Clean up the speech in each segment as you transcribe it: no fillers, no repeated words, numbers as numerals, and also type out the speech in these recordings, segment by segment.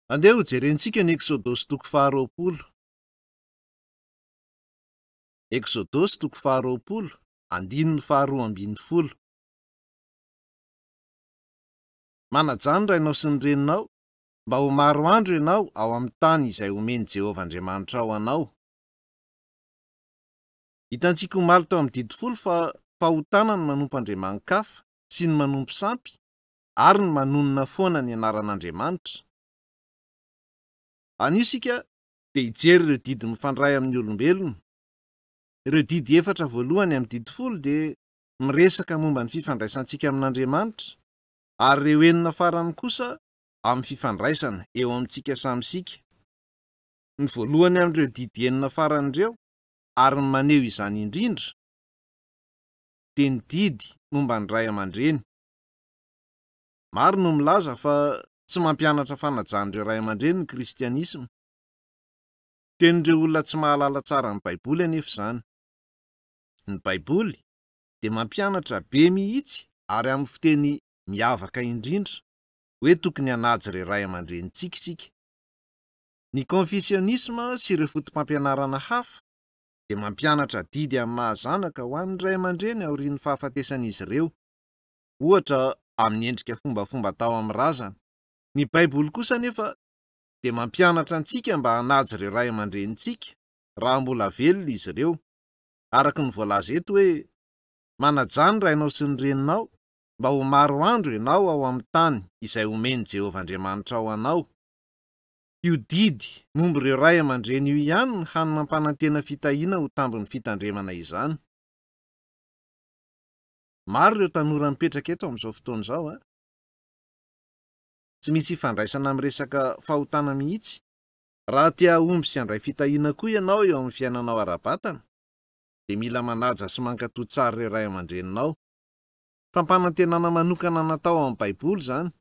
Andeha ho jerentsika ny Eksôdôsy toko faharoapolo. Eksôdôsy toko faharoapolo, andininy faharoa ambin'ny folo. Manajano rainao sy ny reninao, mba ho maro andro ianao ao amin'ny tany izay omeny Jehovah Andriamanitra ao anao. Hitantsika ho maly tao amin'ny didy folo fa fahotana ny manompo andriaman-kafa sy ny manompo sampy, ary ny manonona foana ny anaran'Andriamanitra. Anio sika dia hijery ireo didy mifandray amin'ny olombelona. Ireo didy efatra voalohany amin'ny didy folo dia miresaka momba ny fifandraisantsika amin'Andriamanitra, ary ireo enina farany kosa amin'ny fifandraisana eo amintsika samysika. Ny voalohany amin'ireo didy enina farany ireo, ary ny maneho izany indrindra, dia ny didy momba ny ray aman-dreny. Maro no milaza fa tsy mampianatra fanajan'ireo ray aman-dreny ny kristianisma. Tenin'ireo olona tsy mahalala tsara ny Baiboly anefa izany. Ny Baiboly dia mampianatra be mihitsy ary amin'ny fiteny miavaka indrindra hoe tokony hanaja ireo ray aman-drenitsika isika. Ny konfisionisma sy ireo fotom-pampianarana hafa dia mampianatra didy amin'ny mahazanaka ho an'ny ray aman-dreny aorian'ny fahafatesan'izy ireo, ohatra amin'ny endrika fombafomba tao amin'ny razana. Ny Baiboly kosa anefa dia mampianatra antsika mba hanaja ireo ray aman-drenitsika raha mbola velona izy ireo, araka ny voalaza eto hoe manajano rainao sy ny reninao, mba ho maro andro ianao ao amin'ny tany izay omeny Jehovah Andriamanitra ao anao. Io didy momba ireo ray aman-dreny io ihany ny hany mampanantena fitahiana ho tambon'ny fitandremana izany. Maro ireo tanora mipetraka eto amin'izao fotoana izao, tsy misy ifandraisana amin'ny resaka fahotana mihitsy. Raha tia omby sy handray fitahiana koa ianao eo amin'ny fiainanao ara-batana, dia mila manaja sy mankatoy tsara ireo ray aman-dreninao. Fampanantenana manokana natao amin'ny Baiboly izany.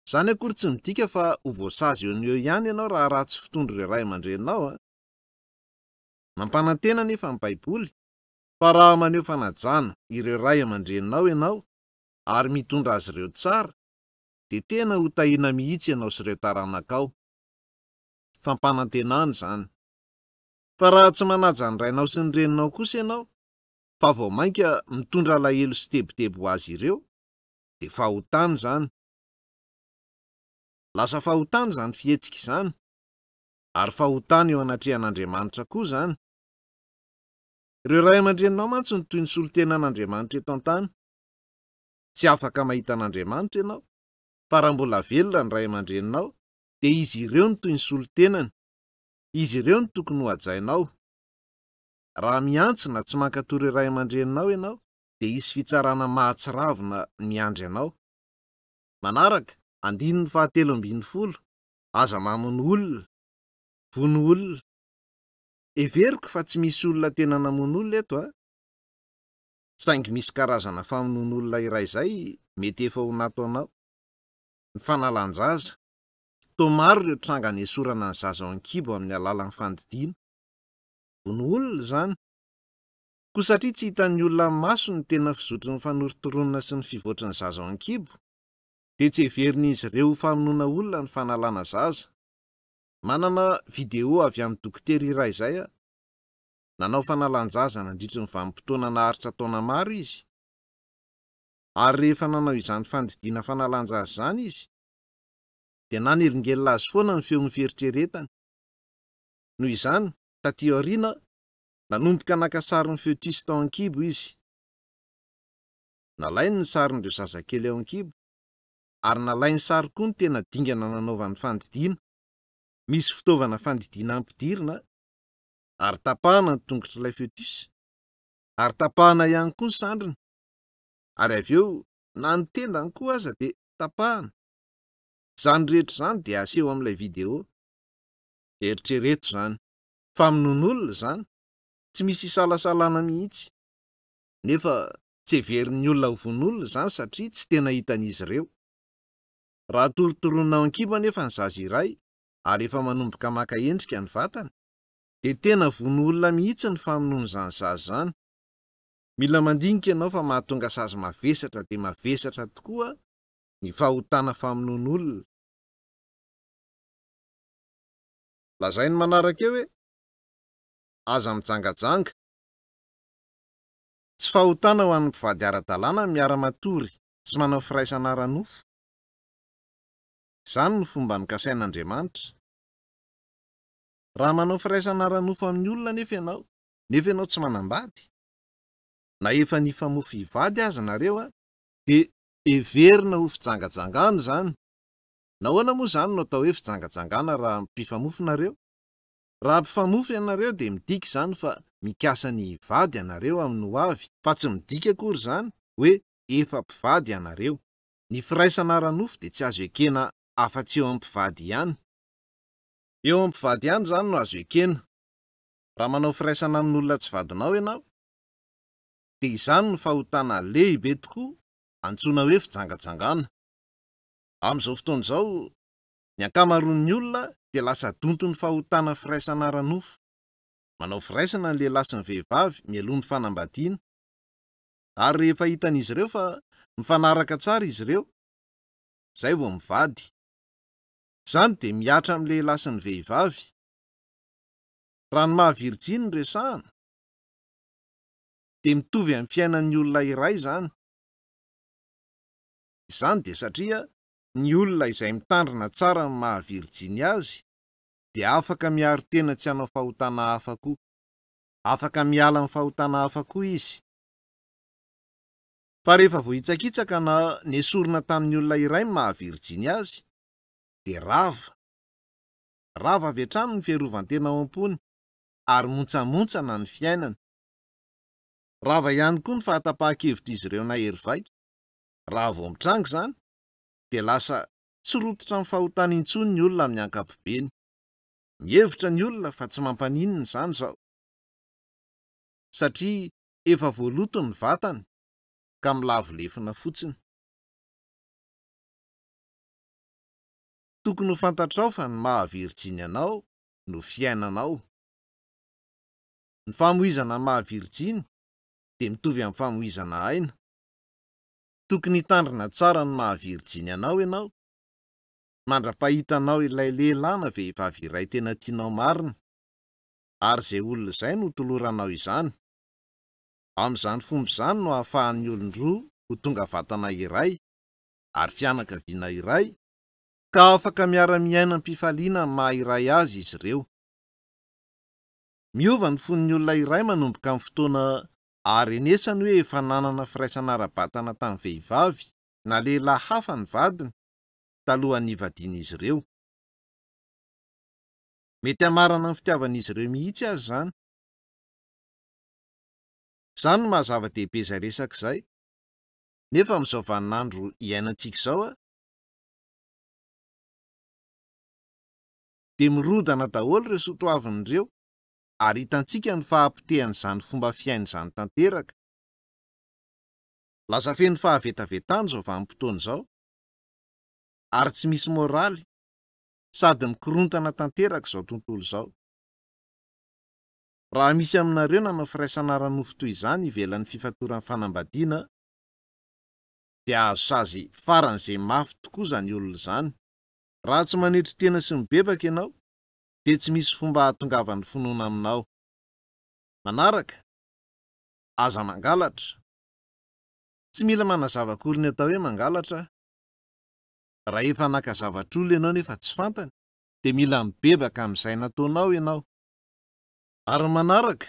Izany akory tsy midika fa ho voasazy eo eo ihany ianao raha ratsy fitondra ireo ray aman-dreninao. Mampanantena nefa amin'ny Baiboly fa raha maneho fanajana ireo ray aman-dreninao ianao ary mitondra azy ireo tsara, dia tena ho tahiana mihitsy ianao sy ireo taranakao. Fampanantenana izany. Fa raha tsy manaja ny rainao sy ny reninao kosa ianao, fa vao mainka mitondra alahelo sy tebotebo ho azy ireo, dia fahotana izany. Lasa fahotana izany fihetsika izany, ary fahotana eo anatrehan'Andriamanitra koa izany. Ireo ray aman-dreninao mantsy ny toy ny solotenan'Andriamanitra eto an-tany. Tsy afaka mahita an'Andriamanitra ianao, fa raha mbola velona ny ray aman-dreninao, dia izy ireo ny toy ny solotenany. Izy ireo ny tokony ho hajainao. Raha miantsona tsy mankatoy ireo ray aman-dreninao ianao, dia hisy fitsarana mahatsiravina miandry anao. Manaraka, andininy fahatelo ambin'ny folo, aza mamono olona, vono olona. Everiko fa tsy misy olona tena namono olona eto, saingy misy karazana famonoana olona iray izay mety efa ho nataonao. Ny fanalan-jaza. Toa maro ireo tranga anesorana ny zaza ao an-kibo amin'ny alalan'ny fandidiana. Vono olona izany. Koa satria tsy hitan'ny olona amin'ny maso ny tena fizotry ny fanorotoronana sy ny fivoatra ny zaza ao an-kibo, dia tsy heverin'izy ireo ho famonoana olona ny fanalana zaza. Manana video avy amin'ny dokotera iray izay nanao fanalan-jaza nandritry ny vanim-potoana naharitra taona maro izy. Ary rehefa nanao izany fandidiana fanalan-jaza izany izy, dia nanelingelina azy foana ny feon'ny fieritreretany. Noho izany, taty aoriana, nanomboka naka sarin'ny feotisy tao an-kibo izy. Nalainy ny sarin'ireo zazakely ao an-kibo, ary nalainy sary koa ny tena dingana nanaovan'ny fandidiana. Misy fitaovana fandidiana ampidirina, ary tapahana ny tongotr'ilay feotisy, ary tapahana ihany koa ny sandriny, ary avy eo na ny tendany koa aza dia tapahana. Izany rehetra izany dia aseho amin'ilay video. Eritrereto izany. Famonoana olona izany. Tsy misy isalasalana mihitsy. Nefa tsy heverin'ny olona ho vono olona izany satria tsy tena hitan'izy ireo. Raha torotoronina ao an-kibo anefa ny zaza iray, ary efa manomboka maka endrika ny vatany, dia tena vono olona mihitsy ny famonoana izany zaza izany. Mila mandinika ianao fa mahatonga sazy mavesatra dia mavesatra tokoa ny fahotana famonoana olona. Lazainy manaraka eo hoe aza mitsangajanga. Tsy fahotana ho an'ny mpivady ara-dalàna miara-matory sy manao firaisana ara-nofo. Izany no fomba nikasain'Andriamanitra. Raha manao firaisana ara-nofo amin'ny olona nefa ianao tsy manambady, na efa nifamofo hivady aza nareo dia heverina ho fijangajangana izany. Nahoana moa izany no atao hoe fijangajangana raha mpifamofo nareo? Raha mpifamofo ianareo dia midika izany fa mikasa ny hivady ianareo amin'ny ho avy, fa tsy midika akory izany hoe efa mpivady ianareo. Ny firaisana ara-nofo dia tsy azo ekena afa-tsy eo am-pivady ihany. Eo am-pivady ihany izany no azo ekena. Raha manao firaisana amin'olona tsy vadinao ianao, dia izany no fahotana lehibe tokoa antsoina hoe fijangajangana. Amin'izao fotoana izao, ny ankamaroan'ny olona dia lasa donto ny fahotana firaisana ara-nofo. Manao firaisana ny lehilahy sy ny vehivavy mialoha ny fanambadiana. Ary rehefa hitan'izy ireo fa mifanaraka tsara izy ireo, izay vao mivady. Izany dia miatra amin'ny lehilahy sy ny vehivavy. Raha ny maha-Virjiny no resahana, dia mitovy amin'ny fiainan'ny olona iray izany. Izany dia satria ny olona izay mitandrina tsara ny maha-Virjiny azy dia afaka miaro tena tsy hanao fahotana hafa koa. Afaka miala amin'ny fahotana hafa koa izy. Fa rehefa vao hitsakitsaka na nesorina tamin'ny olona iray ny maha-Virjiny azy, dia rava avy hatrany ny fiarovan-tena ao am-pony, ary montsamontsana ny fiainana. Rava ihany koa ny fahatapahan-kevitr'izy ireo na hery vaika. Raha vao mitranga izany, dia lasa tsy rototra amin'ny fahotana intsony ny olona amin'ny ankapobeny. Mihevitra ny olona fa tsy mampaninona izany izao, satria efa voaloto ny vatany ka milavolefina fotsiny. Tokony ho fantatrao fa ny maha-Virjiny anao no fiainanao. Ny famoizana ny maha-Virjiny dia mitovy amin'ny famoizana aina. Tokony hitandrina tsara ny maha-Virjiny anao ianao, mandra-pahitanao ilay lehilahy na vehivavy iray tena tianao marina, ary izay olona izay no toloranao izany. Amin'izany fomba izany no ahafahan'ny olon-droa ho tonga vatana iray ary fianakaviana iray, ka afaka miara-miaina am-pifaliana ny maha iray azy izy ireo. Miova ny fon'ny olona iray manomboka amin'ny fotoana aharenesany hoe efa nanana firaisana ara-batana tamin'ny vehivavy na lehilahy hafa ny vadiny talohan'ny hivadian'izy ireo. Mety hamarana ny fitiavan'izy ireo mihitsy azy izany. Izany no mahazava-dehibe izay resaka izay. Nefa amin'izao vaninandro iainantsika izao dia mirodana daholo ireo soatoavin'ireo, ary hitantsika ny fahampitehan'izany fomba fiaina izany tanteraka. Lasa feno fahavetavetana izao vanim-potoana izao, ary tsy misy moraly, sady mikorontana tanteraka izao tontolo izao. Raha misy aminareo nanao firaisana ara-nofo toy izany ivelan'ny fifatoran'ny fanambadiana, dia azo sazy faran'izay mafy tokoa izany olona izany. Raha tsy manetry tena sy mibebaka ianao, dia tsy misy fomba hahatongavan'ny finoana aminao. Manaraka, aza mangalatra. Tsy mila manazava akory ny atao hoe mangalatra. Raha efa naka zavatr'olona ianao nefa tsy fantany, dia mila mibebaka amin'izay nataonao ianao. Ary manaraka,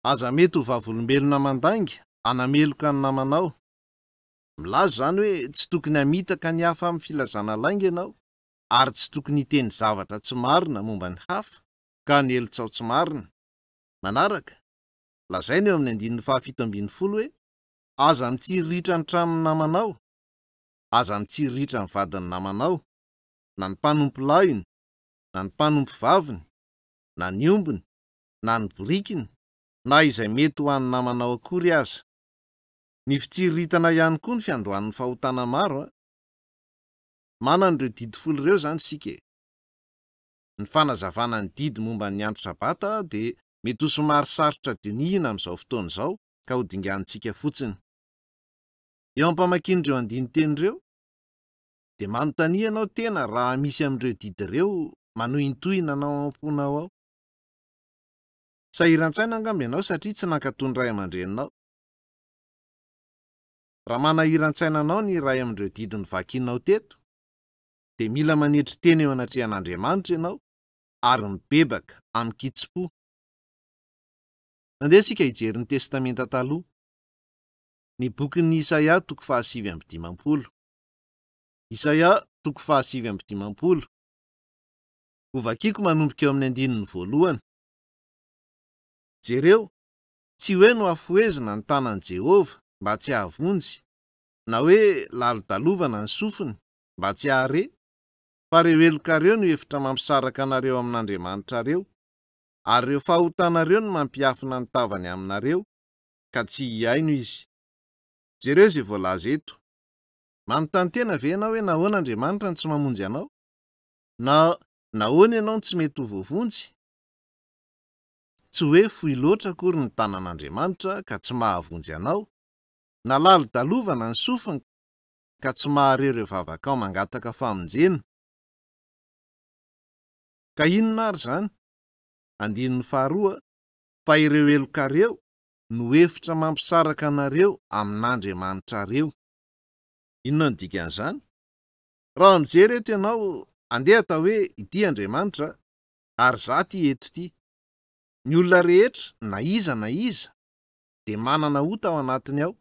aza mety ho vavolombelona mandanga anameloka ny namanao. Milaza izany hoe tsy tokony hamitaka ny hafa amin'ny filazana lainga ianao, ary tsy tokony hiteny zavatra tsy marina momba ny hafa ka hanelitsao tsy marina. Manaraka, lazaina eo amin'ny 1:7 hoe aza mitsiriritra ny tranon'ny namanao, aza mitsiriritra ny vadin'ny namanao, na ny mpanompo lahiny, na ny mpanompo vaviny, na ny ombiny, na ny borikiny, na izay mety ho an'ny namanao akory aza. Ny fitsiriritana ihany koa ny fiandohan'ny fahotana maro. Manana ireo didy folo ireo izany isika. Ny fanazavana ny didy momba ny andro sabata dia mety ho somary sarotra dinihina amin'izao fotoana izao, ka ho dingantsika fotsiny. Eo ampamakian'ireo andiny teny ireo, dia manontania ianao tena raha misy amin'ireo didy ireo manohintohina anao amam-ponao ao. Sahiran-tsaina angamby ianao satria tsy nankatony ray aman-dreninao. Raha manahiran-tsaina anao ny ray amin'ireo didiny vakinao teto, dia mila manetry teny eo anatrehan'Andriamanitra ianao ary mibebaka amin'ny kitsim-po. Andeha isika hijery ny testamenta taloha. Ny bokin'ny Isaia toko 7:50. Isaia toko 7:50. Ho vakiako manomboka eo amin'ny 1:1. Jereo, tsy hoe no afoezina ny tanan'i Jehova mba tsy hahavonjy, na hoe lalo-dalovana ny sofiny mba tsy hahare, fa ireo elokareo no hevitra mampisaraka anareo amin'Andriamanitra, ary ireo fahotanareo no mampiafina ny tavany aminareo, ka tsy hiaino izy. Jereo izay voalaza eto. Manontany tena ve ianao hoe nahoana Andriamanitra ny tsy mamonjy anao? Na nahoana ianao ny tsy mety ho voavonjy? Tsy hoe fohy loatra akory ny tanan'Andriamanitra ka tsy mahavonjy anao, na lalo-dalovana ny sofiny ka tsy mahare ireo vavakao mangataka famonjena. Ka inona ary zany? 2, fa ireo elokareo no hevitra mampisaraka anareo amin'Andriamanitra reo. Inona no dikan'izany? Raha mijery eto ianao, andeha atao hoe ity Andriamanitra, ary za ty eto ty. Ny olona rehetra, na iza dia manana ota ao anatiny ao.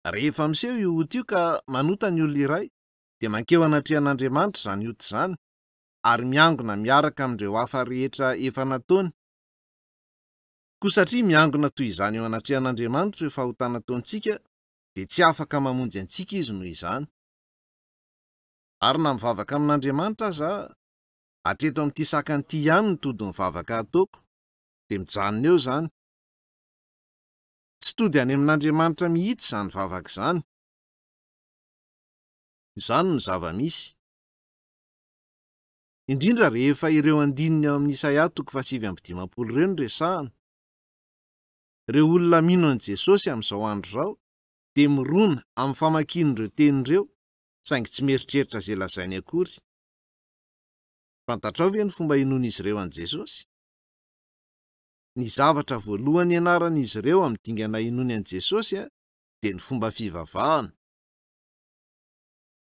Rehefa miseho io ota io ka manota ny olona iray, dia mankeo anatrehan'Andriamanitra izany ota izany, ary miangona miaraka amin'ireo hafa rehetra efa nataony. Koa satria miangona toy izany eo anatrehan'Andriamanitra io fahotana ataontsika, dia tsy afaka mamonjy antsika izy noho izany. Ary na mivavaka amin'Andriamanitra aza, hatreto amin'ity sakany ity ihany ny tody mivavaka ataoko, dia mijanona eo izany. Tsy tody any amin'Andriamanitra mihitsy izany vavaka izany. Izany no zava-misy. Indrindra rehefa ireo andininy ao amin'ny Isaia toko 7:50 ireo no resahana. Ireo olona mino an' Jesosy amin'izao andro izao dia mirona amin'ny famakian'ireo tenin'ireo, saingy tsy mieritreritra izay lazainy akory. Fantatrao ve ny fomba inoan'izy ireo an' Jesosy? Ny zavatra voalohany ianaran'izy ireo amin'ny dingana inoany an' Jesosy dia ny fomba fivavahana.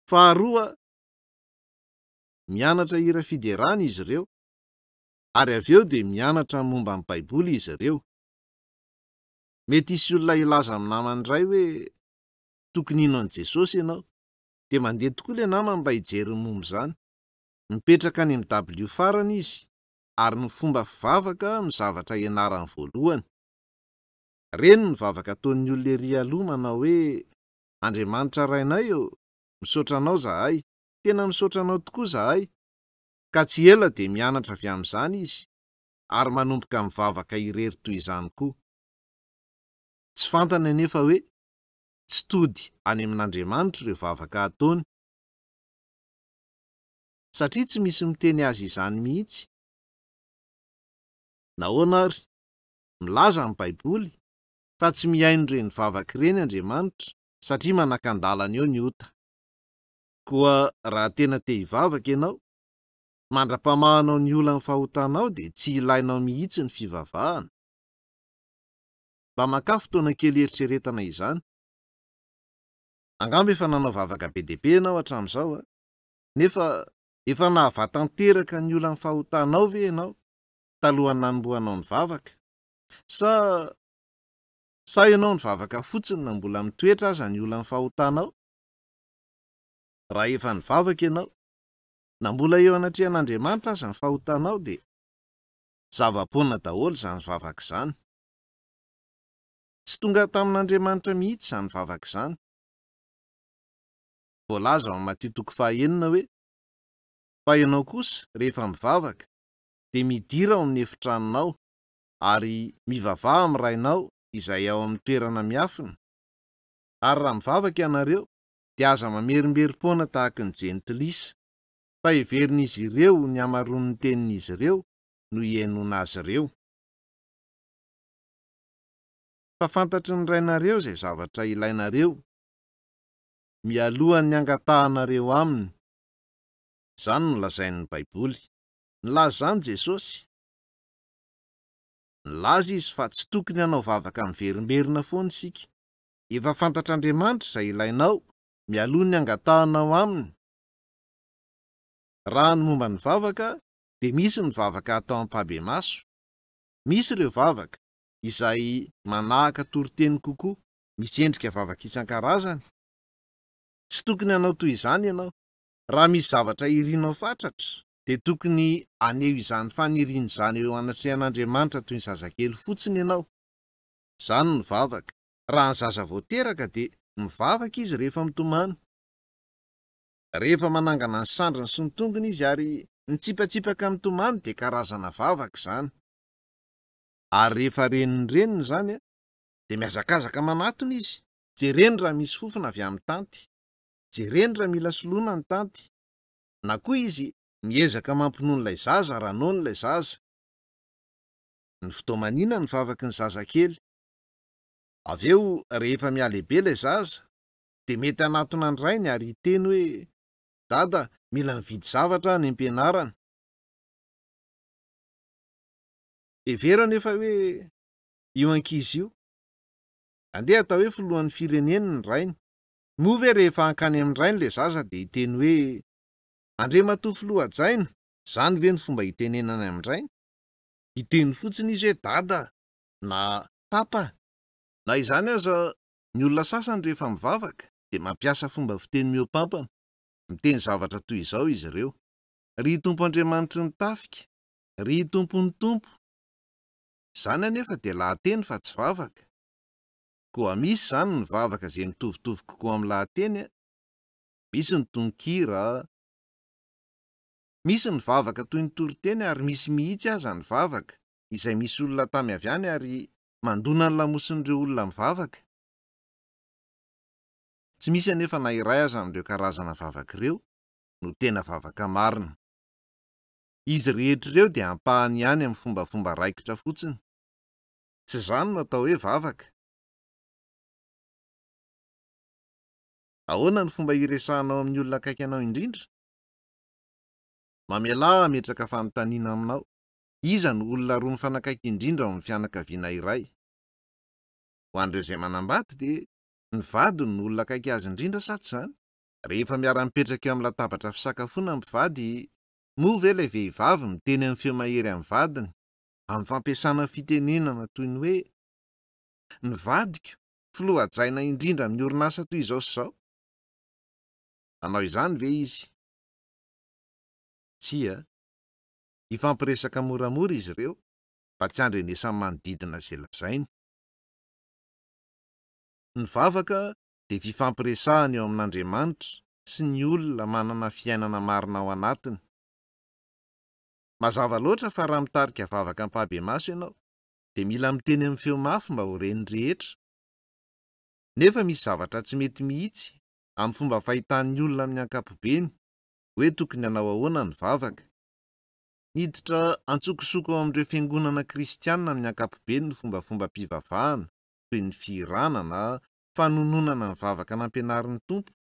Faharoa, mianatra hira fiderana izy ireo, ary avy eo dia mianatra momba ny Baiboly izy ireo. Mety hisy olona ilaza amin'ny namany iray hoe tokony ino an' Jesosy ianao, dia mandeha tokoa ilay namany mba hijery ny momba izany. Mipetraka any amin'ny W farana izy, ary ny fomba fivavaka no zavatra ianarany voalohany. Reny ny vavaka ataon'ny olona ery aloha manao hoe: Andriamanitra rainay o, misaotra anao zahay, tena misaotra anao tokoa zahay. Ka tsy ela dia mianatra avy amin'izany izy, ary manomboka mivavaka irery toy izany koa. Tsy fantany anefa hoe tsy tody any amin'Andriamanitra ireo vavaka ataony, satria tsy misy miteny azy izany mihitsy. Nahoana ary? Milaza ny Baiboly fa tsy mihaino ireny vavaka ireny Andriamanitra, satria manakan-dalana eo ny ota. Koa raha tena te hivavaka ianao, mandra-pamahanao ny olana fahotanao dia tsy ilainao mihitsy ny fivavahana. Mba maka fotoana kely eritreretana izany. Angamba efa nanao vavaka be dia be ianao hatramin'izao, nefa efa nahavatanteraka ny olana fahotanao ve ianao talohany nanombohanao ny vavaka? Sa ianao ny vavaka fotsiny na mbola mitoetra aza ny olana fahotanao? Raha efa nivavaka ianao, na mbola eo anatrehan'Andriamanitra aza ny fahotanao, dia zava-pona daholo izany vavaka izany. Tsy tonga tamin'Andriamanitra mihitsy izany vavaka izany. Voalaza ao amin'ny Matteo toko 9 hoe: fa ianao kosa rehefa mivavaka dia midira ao amin'ny efitranonao, ary mivavaha amin'ny rainao izay ao amin'ny toerana miafina. Ary raha mivavaka ianareo dia aza mamerimberim-poana tahaka ny jentilisa, fa heverin'izy ireo ny hamaroan'ny tenin'izy ireo no hiainona azy ireo. Fa fantatry ny rainareo izay zavatra ilainareo, mialohan'ny angatahanareo aminy. Izany no lazain'ny Baiboly. Nilaza izany Jesosy. Nilaza izy fa tsy tokony hanao vavaka miverimberina foana isika. Efa fantatr'Andriamanitra izay ilainao mialoha ny angatahanao aminy. Raha ny momba ny vavaka, dia misy ny vavaka atao ampabe-maso. Misy ireo vavaka izay manahaka toriteny kokoa, misy endrika vavaka isan-karazany. Tsy tokony hanao toy izany ianao. Raha misy zavatra irianao fatratra, dia tokony aneho izany faniriana izany eo anatrehan'Andriamanitra toy ny zazakely fotsiny ianao. Izany ny vavaka. Raha ny zaza vao teraka dia mivavaka izy rehefa mitomany. Rehefa manangana ny sandriny sy ny tongony izy ary mitsipatsipaka mitomany dia karazana vavaka izany. Ary rehefa reniny izany dia mihazakazaka manatona izy. Jereny raha misy fofona avy amin'ny tanty. Jereny raha mila soloina ny tanty. Na koa izy miezaka mampinono ilay zaza raha nono ilay zaza. Ny fotoamanina ny vavaky ny zazakely. Avy eo rehefa mialehibe ilay zaza, dia mety hanatona ny rainy ary hiteny hoe, dada, mila mividy zavatra any am-pianarana. Evera nefa hoe io ankizy io andeha atao hoe filohan'ny fireneny ny rainy. Moa ve rehefa hankany amin'ny rainy ilay zaza dia hiteny hoe, andre matoa filoha-tsaina, izany ve ny fomba hitenenany amin'ny rainy? Hiteny fotsiny izy hoe dada na papa. Na izany aza ny olona sasany rehefa mivavaka dia mampiasa fomba fiteny miompampana. Miteny zavatra toy izao izy ireo: ry Tompo Andriamanitry ny tafika, ry Tompony Tompo. Izany anefa dia lahateny fa tsy vavaka. Koa misy izany ny vavaka izay mitovitovy kokoa amin'ny lahateny. Misy ny tononkira, misy ny vavaka toy ny toriteny, ary misy mihitsy aza ny vavaka izay misy olona tamy avy any ary mandona ny lamosin'ireo olona mivavaka. Tsy misy anefa na iray aza amin'ireo karazana vavaka ireo no tena vavaka marina. Izy rehetra ireo dia ampahany ihany amin'ny fombafomba raikitra fotsiny. Tsy izany no atao hoe vavaka. Ahoana ny fomba iresahanao amin'ny olona akaiky anao indrindra? Mamela ametraka fanontaniana aminao. Iza ny olona roa mifanakaiky indrindra ao amin'ny fianakaviana iray? Ho an'ireo izay manambady dia ny vadiny ny olona akaiky azy indrindra sa tsy izany? Rehefa miara-mipetraka eo amin'ny latabatra fisakafoana ny mpivady, moa ve ilay vehivavy miteny amin'ny feo mahery amin'ny vadiny, amin'ny fampiasana fitenenana toy ny hoe, ny vadiko filoha-tsaina indrindra amin'ny orinasa toy izao sy izao? Nanao izany ve izy? Tsia, ifampiresaka moramora izy ireo, fa tsy andrenesany manodidina izay lazainy. Ny vavaka dia fifampiresahana eo amin'Andriamanitra sy ny olona manana fiainana marina ao anatiny. Mazava loatra fa raha mitarika vavaka ampabe-maso ianao, dia mila miteny amin'ny feo mafy mba ho ren'ny rehetra. Nefa misy zavatra tsy mety mihitsy amin'ny fomba fahitan'ny olona amin'ny ankapobeny hoe tokony hanao ahoana ny vavaka. Niditra antsokosoko ao amin'ireo fiangonana kristianina amin'ny ankapobeny ny fombafomba-pivavahana toy ny firanana, fanononana ny vavaka nampianarin'ny Tompo,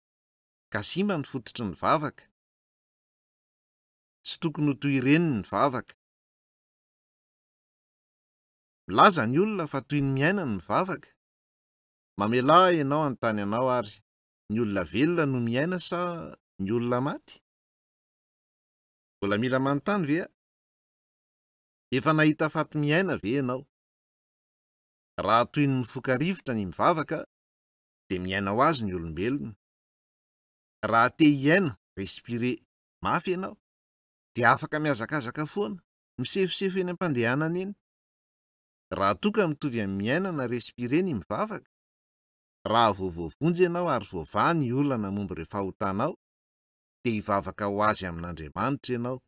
ka simba ny fototry ny vavaka. Tsy tokony ho toy ireny ny vavaka. Milaza ny olona fa toy ny miaina ny vavaka. Mamela ianao anontany anao ary, ny olona velona no miaina sa ny olona maty? Mbola mila manontany ve? Efa nahita faty miaina ve ianao? Raha toy ny mifoka rivotra ny mivavaka, dia miaina ho azy ny olombelona. Raha te hiaina, respire mafy ianao, dia afaka mihazakazaka foana, misefosefo eny am-pandehanana eny. Raha toa ka mitovy amin'ny miaina na respire ny mivavaka, raha voavonjy ianao ary voavaha ny olana momba ireo fahotanao, dia hivavaka ho azy amin'Andriamanitra ianao.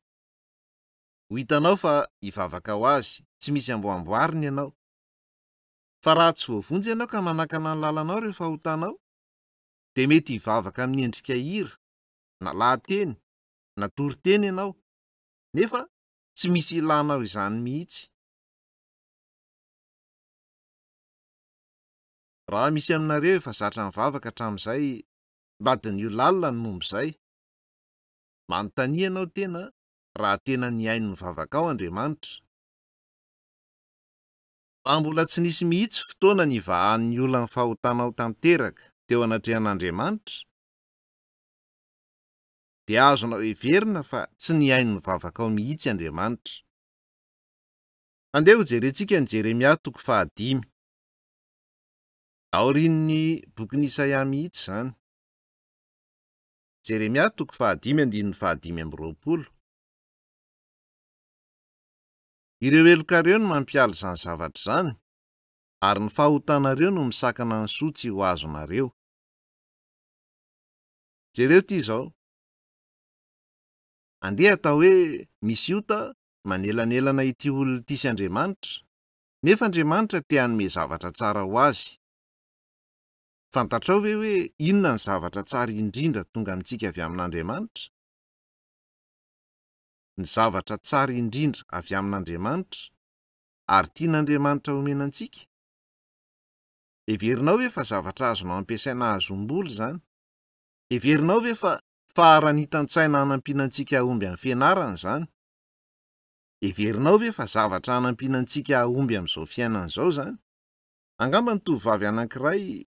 Ho hitanao fa hivavaka ho azy, tsy misy amboamboariny ianao. Fa raha tsy voavonjy ianao ka manakana ny lalanao rehefa fahotanao, dia mety hivavaka amin'ny endrika hira, na lahateny, na toriteny ianao, nefa tsy misy ilanao izany mihitsy. Raha misy aminareo efa zatra mivavaka hatramin'izay, mbadiny io lalina ny momba izay. Manontania ianao tena raha tena niaino ny vavaka ao Andriamanitra. Raha mbola tsy nisy mihitsy fotoana nivahan'ny olona ny fahotanao tanteraka teo anatrehan'Andriamanitra, dia azonao heverina fa tsy niaino ny vavaka ao mihitsy Andriamanitra. Andeha ho jerentsika ny Jeremia 5. Aorian'ny bokin'i Isaia mihitsy izany. Jeremia 5:5-20. Ireo elokareo no mampiala izany zavatra izany, ary ny fahotanareo no misakana ny soa tsy ho azonareo. Jereo ty izao. Andeha atao hoe misy ota manelanelana ity olona ity sy Andriamanitra, nefa Andriamanitra te hanome zavatra tsara ho azy. Fantatrao ve hoe inona ny zavatra tsara indrindra tonga amintsika avy amin'Andriamanitra? Ny zavatra tsara indrindra avy amin'Andriamanitra ary tian'Andriamanitra omena antsika? Heverinao ve fa zavatra azonao ampiasaina ahazom-bola izany? Heverinao ve fa faharanitan-tsaina hanampiana antsika ahomby amin'ny fianarana izany? Heverinao ve fa zavatra hanampiana antsika ahomby amin'izao fiainana izao izany? Angamba ny tovovavy anankiray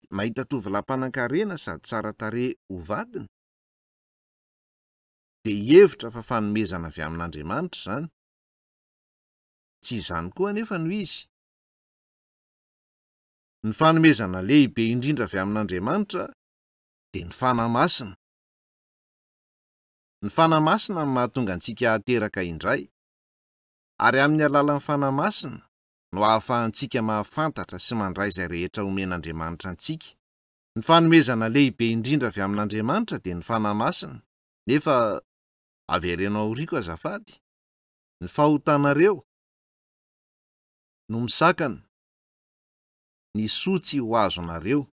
mahita tovolahy-panan-karena sady tsara tarehy ho vadiny, dia hevitra fa fanomezana avy amin'Andriamanitra izany. Tsy izany koa anefa no izy. Ny fanomezana lehibe indrindra avy amin'Andriamanitra dia ny fanahy masina. Ny fanahy masina no mahatonga antsika hateraka indray, ary amin'ny alalan'ny fanahy masina no ahafahantsika mahafantatra sy mandray izay rehetra omen'Andriamanitra antsika. Ny fanomezana lehibe indrindra avy amin'Andriamanitra dia ny fanahy masina, nefa averenao aoriako azafady, ny fahotanareo no misakana ny soa tsy ho azonareo.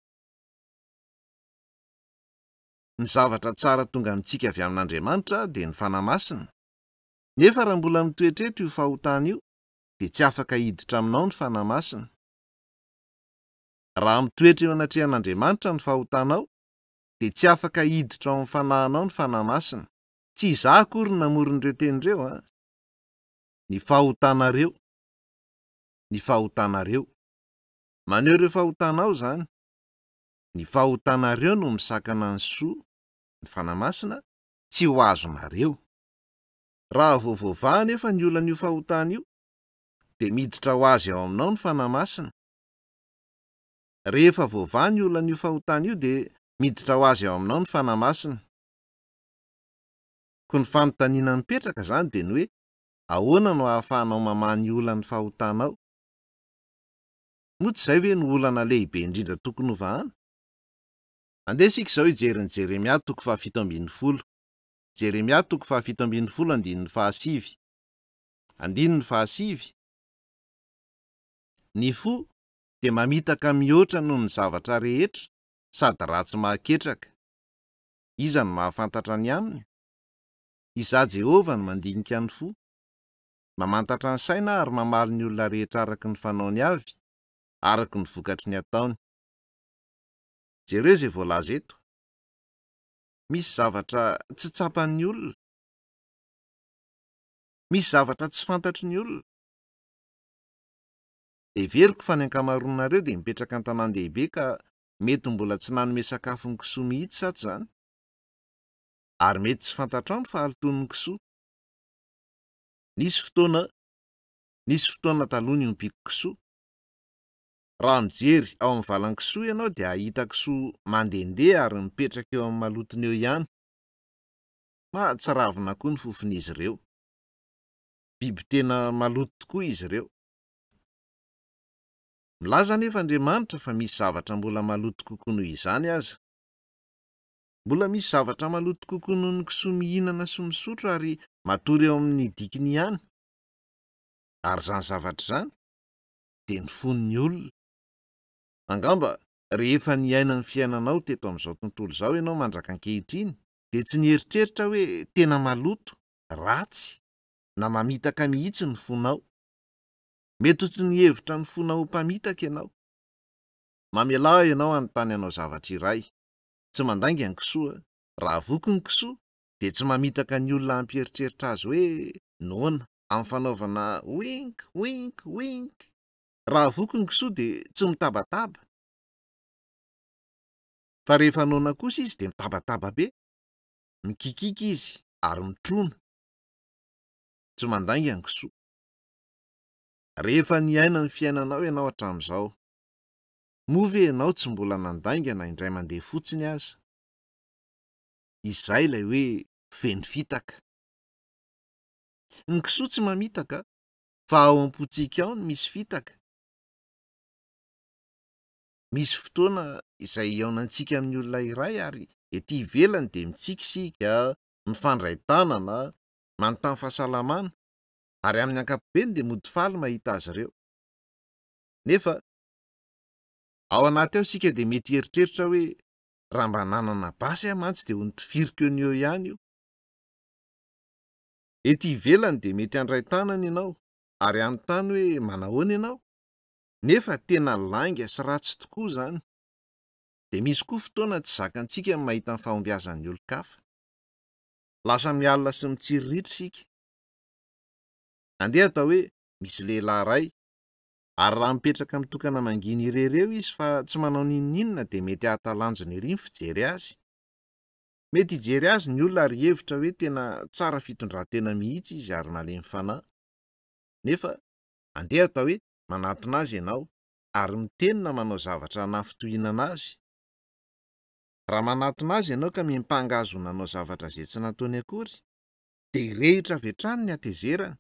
Ny zavatra tsara tonga amintsika avy amin'Andriamanitra dia ny fanahy masina, nefa raha mbola mitoetreto io fahotana io, dia tsy afaka hiditra aminao ny fanahy masina. Raha mitoetra eo anatrehan'Andriamanitra ny fahotanao, dia tsy afaka hiditra ao amin'ny fanahinao ny fanahy masina. Tsy izaho akory ny namoron'ireo tenin'ireo, ny fahotanareo. Ny fahotanareo. Maneho ireo fahotanao izany. Ny fahotanareo no misakana ny soa, ny fanahy masina, tsy ho azonareo. Raha voavaovà nefa ny olan'io fahotana io, dia miditra ho azy ao aminao ny fanahy masina. Rehefa voavaha ny olan'io fahotana io, dia miditra ho azy ao aminao ny fanahy masina. Ko ny fanontaniana mipetraka izany dia ny hoe, ahoana no ahafahanao mamaha ny olan'ny fahotanao? Moa tsy izay hoe ny olana lehibe indrindra tokony ho vahana? Andeha isika izao hijery ny Jeremia 7:20. Jeremia 7:7-7. Andininy 7. Ny fo dia mamitaka mihoatra noho ny zavatra rehetra sady ratsy mahaketraka. Iza no mahafantatra ny aminy? Izaho Jehova no mandinika ny fo, mamantatra ny saina ary mamaly ny olona rehetra araka ny fanaony avy, araka ny vokatry ny ataony. Jereo izay voalaza eto. Misy zavatra tsy tsapan'ny olona. Misy zavatra tsy fantatry ny olona. Heveriko fa ny ankamaronareo dia mipetraka an-tanan-dehibe ka mety mbola tsy nanome sakafo ny kisoa mihitsy saty izany. Ary mety tsy fantatrao ny fahaloton'ny kisoa. Nisy fotoana taloha ny ompiko kisoa. Raha mijery ao amin'ny valan'ny kisoa ianao dia ahita kisoa mandehandeha ary mipetraka eo amin'ny malotony eo ihany. Mahatsiravina koa ny fofon'izy ireo. Biby tena maloto tokoa izy ireo. Milaza nefa Andriamanitra fa misy zavatra mbola maloto kokoa noho izany aza. Mbola misy zavatra maloto kokoa noho ny kisoa mihinana sy misotro ary matory eo amin'ny dikiny ihany. Ary izany zavatra izany dia ny fon'ny olona. Angamba rehefa niaina ny fiainanao teto amin'izao tontolo izao ianao mandraka ankehitriny, dia tsy nieritreritra hoe tena maloto, ratsy, na mamitaka mihitsy ny fonao. Mety ho tsy nihevitra ny fonao ho mpamitaka ianao. Mamelà ianao anontany anao zavatra iray. Tsy mandainga ny kisoa. Raha voky ny kisoa, dia tsy mamitaka ny olona hampieritreritra azy hoe noana amin'ny fanaovana wink wink wink. Raha voko ny kisoa dia tsy mitabataba, fa rehefa noana kosa izy dia mitabataba be, mikikika izy ary mitrona, tsy mandainga ny kisoa. Rehefa niaina ny fiainanao ianao hatramin'izao, moa ve ianao tsy mbola nandaingana indray mandeha fotsiny aza? Izay ilay hoe feno fitaka. Ny kisoa tsy mamitaka, fa ao am-potsika ao no misy fitaka. Misy fotoana izay iaonantsika amin'ny olona iray ary ety ivelany dia mitsikisika, mifandray tanana, manontany fahasalamana, ary amin'ny ankapobeny dia mody faly mahita azy ireo. Nefa ao anaty ao isika dia mety eritreritra hoe raha mba nanana basy aho mantsy dia ho nitifiriko eo ihany io. Ety ivelany dia mety handray tanana ianao ary anontany hoe manahoana ianao, nefa tena lainga sy ratsy tokoa izany. Dia misy koa fotoana tsy zakantsika ny mahita ny fahombiazan'ny olon-kafa. Lasa mialina sy mitsiriritra isika. Andeha atao hoe misy lehilahy iray, ary raha mipetraka amin'ny tokana mangina irereo izy fa tsy manao n'inon'inona dia mety ahatalanjona ery ny fijery azy. Mety hijery azy ny olona ary hevitra hoe tena tsara fitondran-tena mihitsy izy ary malemy fanahy. Nefa andeha atao hoe manatona azy ianao ary mitenina manao zavatra nampitohinana azy. Raha manatona azy ianao ka mimpanga azy ho nanao zavatra izay tsy nataony akory, dia hirehitra avy hatrany ny hatezerany.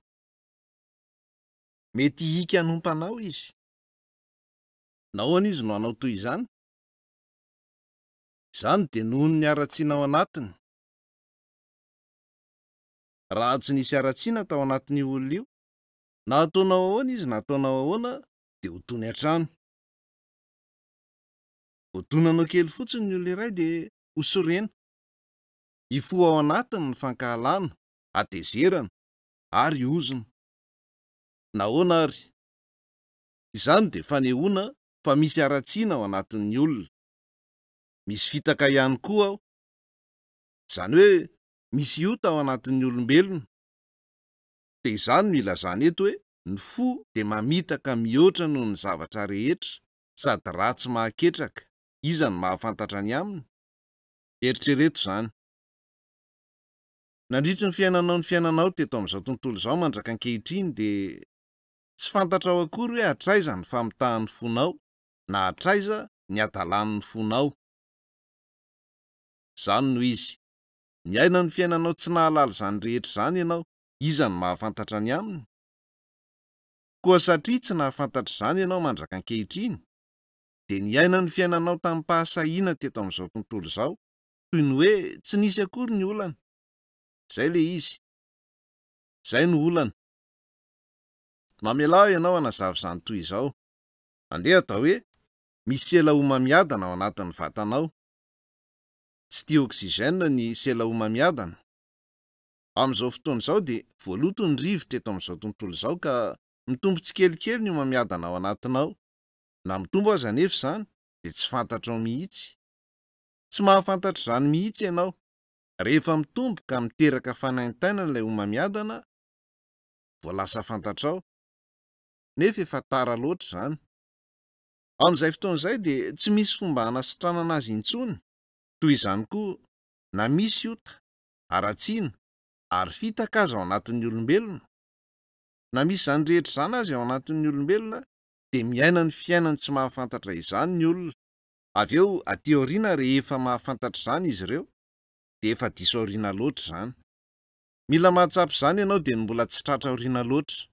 Mety hika hanompanao izy. Nahoana izy no hanao toy izany? Izany dia noho ny haratsiana ao anatiny. Raha tsy nisy haratsiana tao anatin'io olona io, na ataonao ahoana izy na ataonao ahoana dia ho tony hatrany. Voadonanao kely fotsiny ny olona iray dia ho sorena. Hifoha ao anatiny ny fankahalana, hatezerana ary hiozona. Nahoana ary? Izany dia fanehoana fa misy haratsiana ao anatin'ny olona. Misy fitaka ihany koa ao. Izany hoe misy ota ao anatin'ny olombelona. Dia izany no ilazana eto hoe ny fo dia mamitaka mihoatra noho ny zavatra rehetra sady ratsy mahaketraka. Iza no mahafantatra ny aminy? Eritrereto izany. Nandritry ny fiainanao teto amin'izao tontolo izao mandraka ankehitriny dia tsy fantatrao akory hoe hatraiza ny famitahan'ny fonao na hatraiza ny hadalan'ny fonao. Izany no izy. Niaina ny fiainanao tsy nahalala izany rehetra izany ianao, iza no mahafantatra ny aminy? Koa satria tsy nahafantatra izany ianao mandraka ankehitriny, dia niaina ny fiainanao tamin'ny pahasahiana teto amin'izao tontolo izao, toy ny hoe tsy nisy akory ny olana. Izay le izy. Izay no olana. Mamelao ianao hanazava izany toy izao. Andeha atao hoe misy sela homamiadana ao anatin'ny vatanao. Tsy tia oksizena ny sela homamiadana. Amin'izao fotoana izao dia voaloto ny rivotra eto amin'izao tontolo izao ka mitombo tsikelikely ny homamiadana ao anatinao. Na mitombo aza anefa izany dia tsy fantatrao mihitsy. Tsy mahafantatra izany mihitsy ianao. Rehefa mitombo ka miteraka fanaintainana ilay homamiadana, voalasa fantatrao. Nefa efa tara loatra izany. Amin'izay fotoana izay dia tsy misy fomba hanasitranana azy intsony. Toy izany koa na misy ota, haratsiana ary fitaka aza ao anatin'ny olombelona. Na misy izany rehetra izany azy ao anatin'ny olombelona, dia miaina ny fiainany tsy mahafantatra izany ny olona. Avy eo aty aoriana rehefa mahafantatra izany izy ireo, dia efa diso aoriana loatra izany. Mila mahatsapa izany ianao dia mbola tsy tratra aoriana loatra.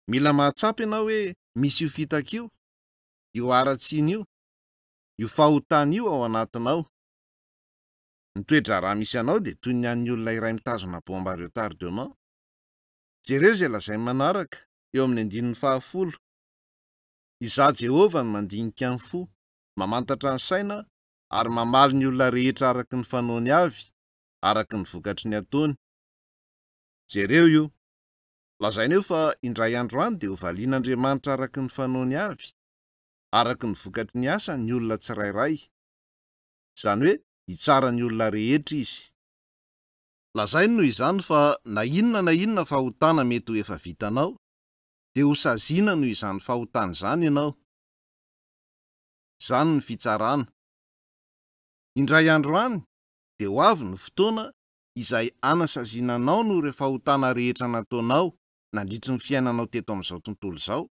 Mila mahatsapa ianao hoe misy io fitaka io, io haratsiana io fahotana io ao anatinao. Ny toe-draharaha misy anao dia toy ny an'ny olona iray mitazona bomba retardement. Jereo izay lazainy manaraka eo amin'ny 10 Izaho Jehovah no mandinika ny fo, mamantatra ny saina ary mamaly ny olona rehetra araka ny fanaony avy, araka ny vokatry ny ataony. Jereo io. Lazaina eo fa indray andro any dia ho valian'Andriamanitra araka ny fanaony avy, araka ny vokatry ny asany ny olona tsirairay. Izany hoe hitsara ny olona rehetra izy. Lazainy noho izany fa na inona fahotana mety ho efa vitanao, dia ho saziana noho izany fahotana izany ianao. Izany ny fitsarana. Indray andro any dia ho avy ny fotoana izay anasaziananao no ireo fahotana rehetra nataonao nandritry ny fiainanao teto amin'izao tontolo izao,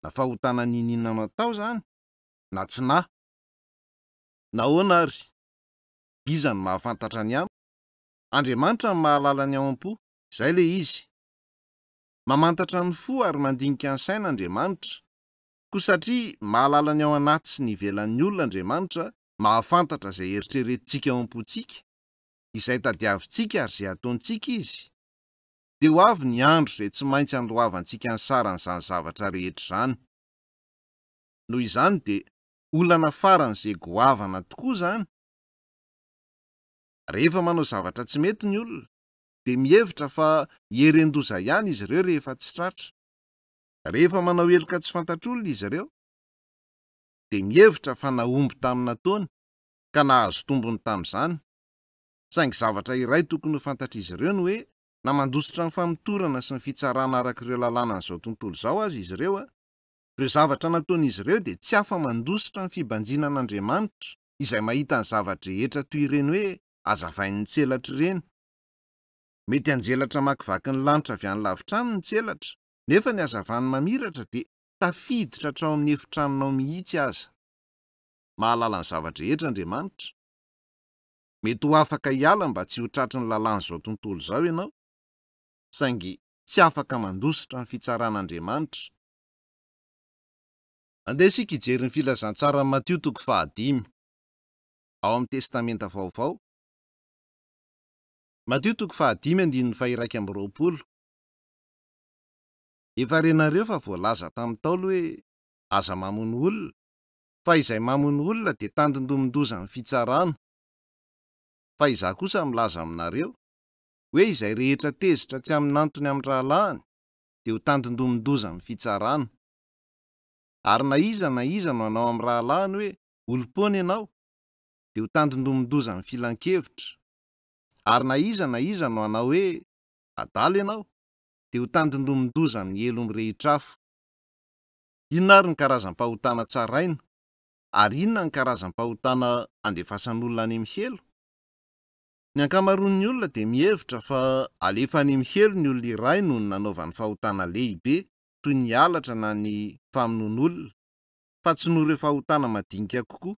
na fahotana ninina natao izany, na tsy na. Nahoana ary? Iza ny mahafantatra ny amiko? Andriamanitra ny mahalala ny ao am-po, izay le izy. Mamantatra ny fo ary mandinika ny saina Andriamanitra, koa satria mahalala ny ao anaty sy ny ivelan'ny olona Andriamanitra, mahafantatra izay eritreretintsika ao am-pontsika, izay tadiavintsika ary izay ataontsika izy. Dia ho avy ny andro izay tsy maintsy andoavantsika ny saran'izany zavatra rehetra izany. Noho izany dia olana faran'izay goavana tokoa izany. Rehefa manao zavatra tsy mety ny olona, dia mihevitra fa hierendoza ihany izy ireo rehefa tsy tratra. Rehefa manao heloka tsy fantatr'olona izy ireo, dia mihevitra fa nahomby tamin'ny nataony, ka nahazo tombony tamin'izany. Saingy zavatra iray tokony ho fantatr'izy ireo no hoe, na mandositra ny famitorana sy ny fitsarana araka ireo lalàna n'izao tontolo izao azy izy ireo, ireo zavatra nataon'izy ireo dia tsy afa-mandositra ny fibanjinan'Andriamanitra, izay mahita ny zavatra rehetra toy ireny hoe azavain'ny tselatra ireny. Mety anjelatra makivaky ny lanitra avy any lavitra any ny tselatra, nefa ny hazavany mamiratra dia tafiditra hatrao amin'ny efitranonao mihitsy aza. Mahalala ny zavatra rehetra Andriamanitra. Mety ho afaka hiala mba tsy ho tratry ny lalàn'izao tontolo izao ianao, saingy tsy afaka mandositra ny fitsaran'Andriamanitra. Andeha isika hijery ny filazantsara Matio 5, ao amin'ny Testamenta Vaovao. Matio 5:1-20. Efa renareo fa voalaza tamin'ny Taolo hoe aza mamono olona, fa izay mamono olona dia tandindomindozan'ny fitsarana. Fa izaho kosa milaza aminareo hoe izay rehetra tezitra tsy amin'ny antony amin'ny rahalahiny dia ho tandindomindozan'ny fitsarana. Ary na iza no anao amin'ny rahalahiny hoe olom-pony ianao, dia ho tandindomindozan'ny filan-kevitra. Ary na iza no anao hoe adala ianao, dia ho tandindomindozan'ny elo mirehitra afo. Inona ary ny karazam-pahotana tsaraina? Ary inona ny karazam-pahotana andefasan'olona any amin'ny helo? Ny ankamaroan'ny olona dia mihevitra fa alefa any amin'ny helo ny olona iray no nanaovany fahotana lehibe, toy ny halatra na ny famonon'olona, fa tsy noho ireo fahotana madinika kokoa.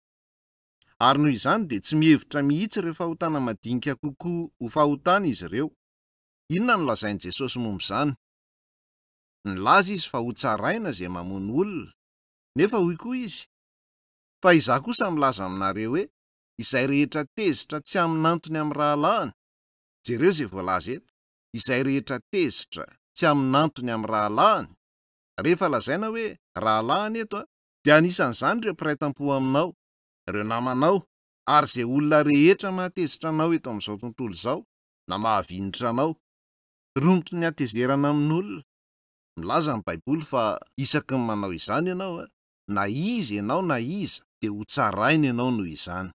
Ary noho izany dia tsy mihevitra mihitsy ireo fahotana madinika kokoa ho fahotana izy ireo. Inona no lazain'i Jesosy momba izany? Nilaza izy fa ho tsaraina izay mamono olona, nefa hoy koa izy, fa izaho kosa milaza aminareo hoe izay rehetra tezitra tsy amin'ny antony amin'ny rahalahiny. Jereo izay voalaza eto, izay rehetra tezitra tsy amin'ny antony amin'ny rahalahiny. Rehefa lazaina hoe rahalahiny eto, dia anisan'izany ireo mpiray tampo aminao, ireo namanao, ary izay olona rehetra mahatezitra anao eto amin'izao tontolo izao, na mahavinitra anao. Romotry ny hatezerana amin'olona. Milaza ny Baiboly fa isaky ny manao izany ianao, na iza ianao na iza, dia ho tsaraina ianao noho izany.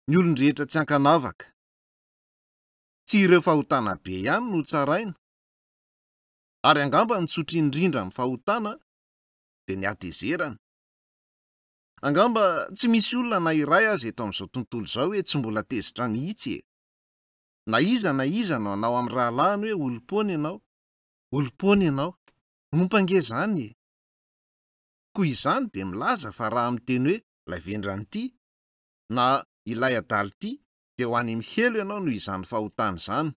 Ny olon-drehetra tsy ankanavaka. Tsy ireo fahotana be ihany no tsaraina. Ary angamba ny tsotra indrindra amin'ny fahotana dia ny hatezerana. Angamba tsy misy olona na iray azy eto amin'izao tontolo izao hoe tsy mbola tezitra mihitsy. Na iza no anao amin'ny rahalahiny hoe olom-pony ianao. Olom-pony ianao, mompange izany. Koa izany dia milaza fa raha miteny hoe ilay vendrany ity, na ilay adaly ity, dia ho any amin'ny helo ianao noho izany fahotana izany.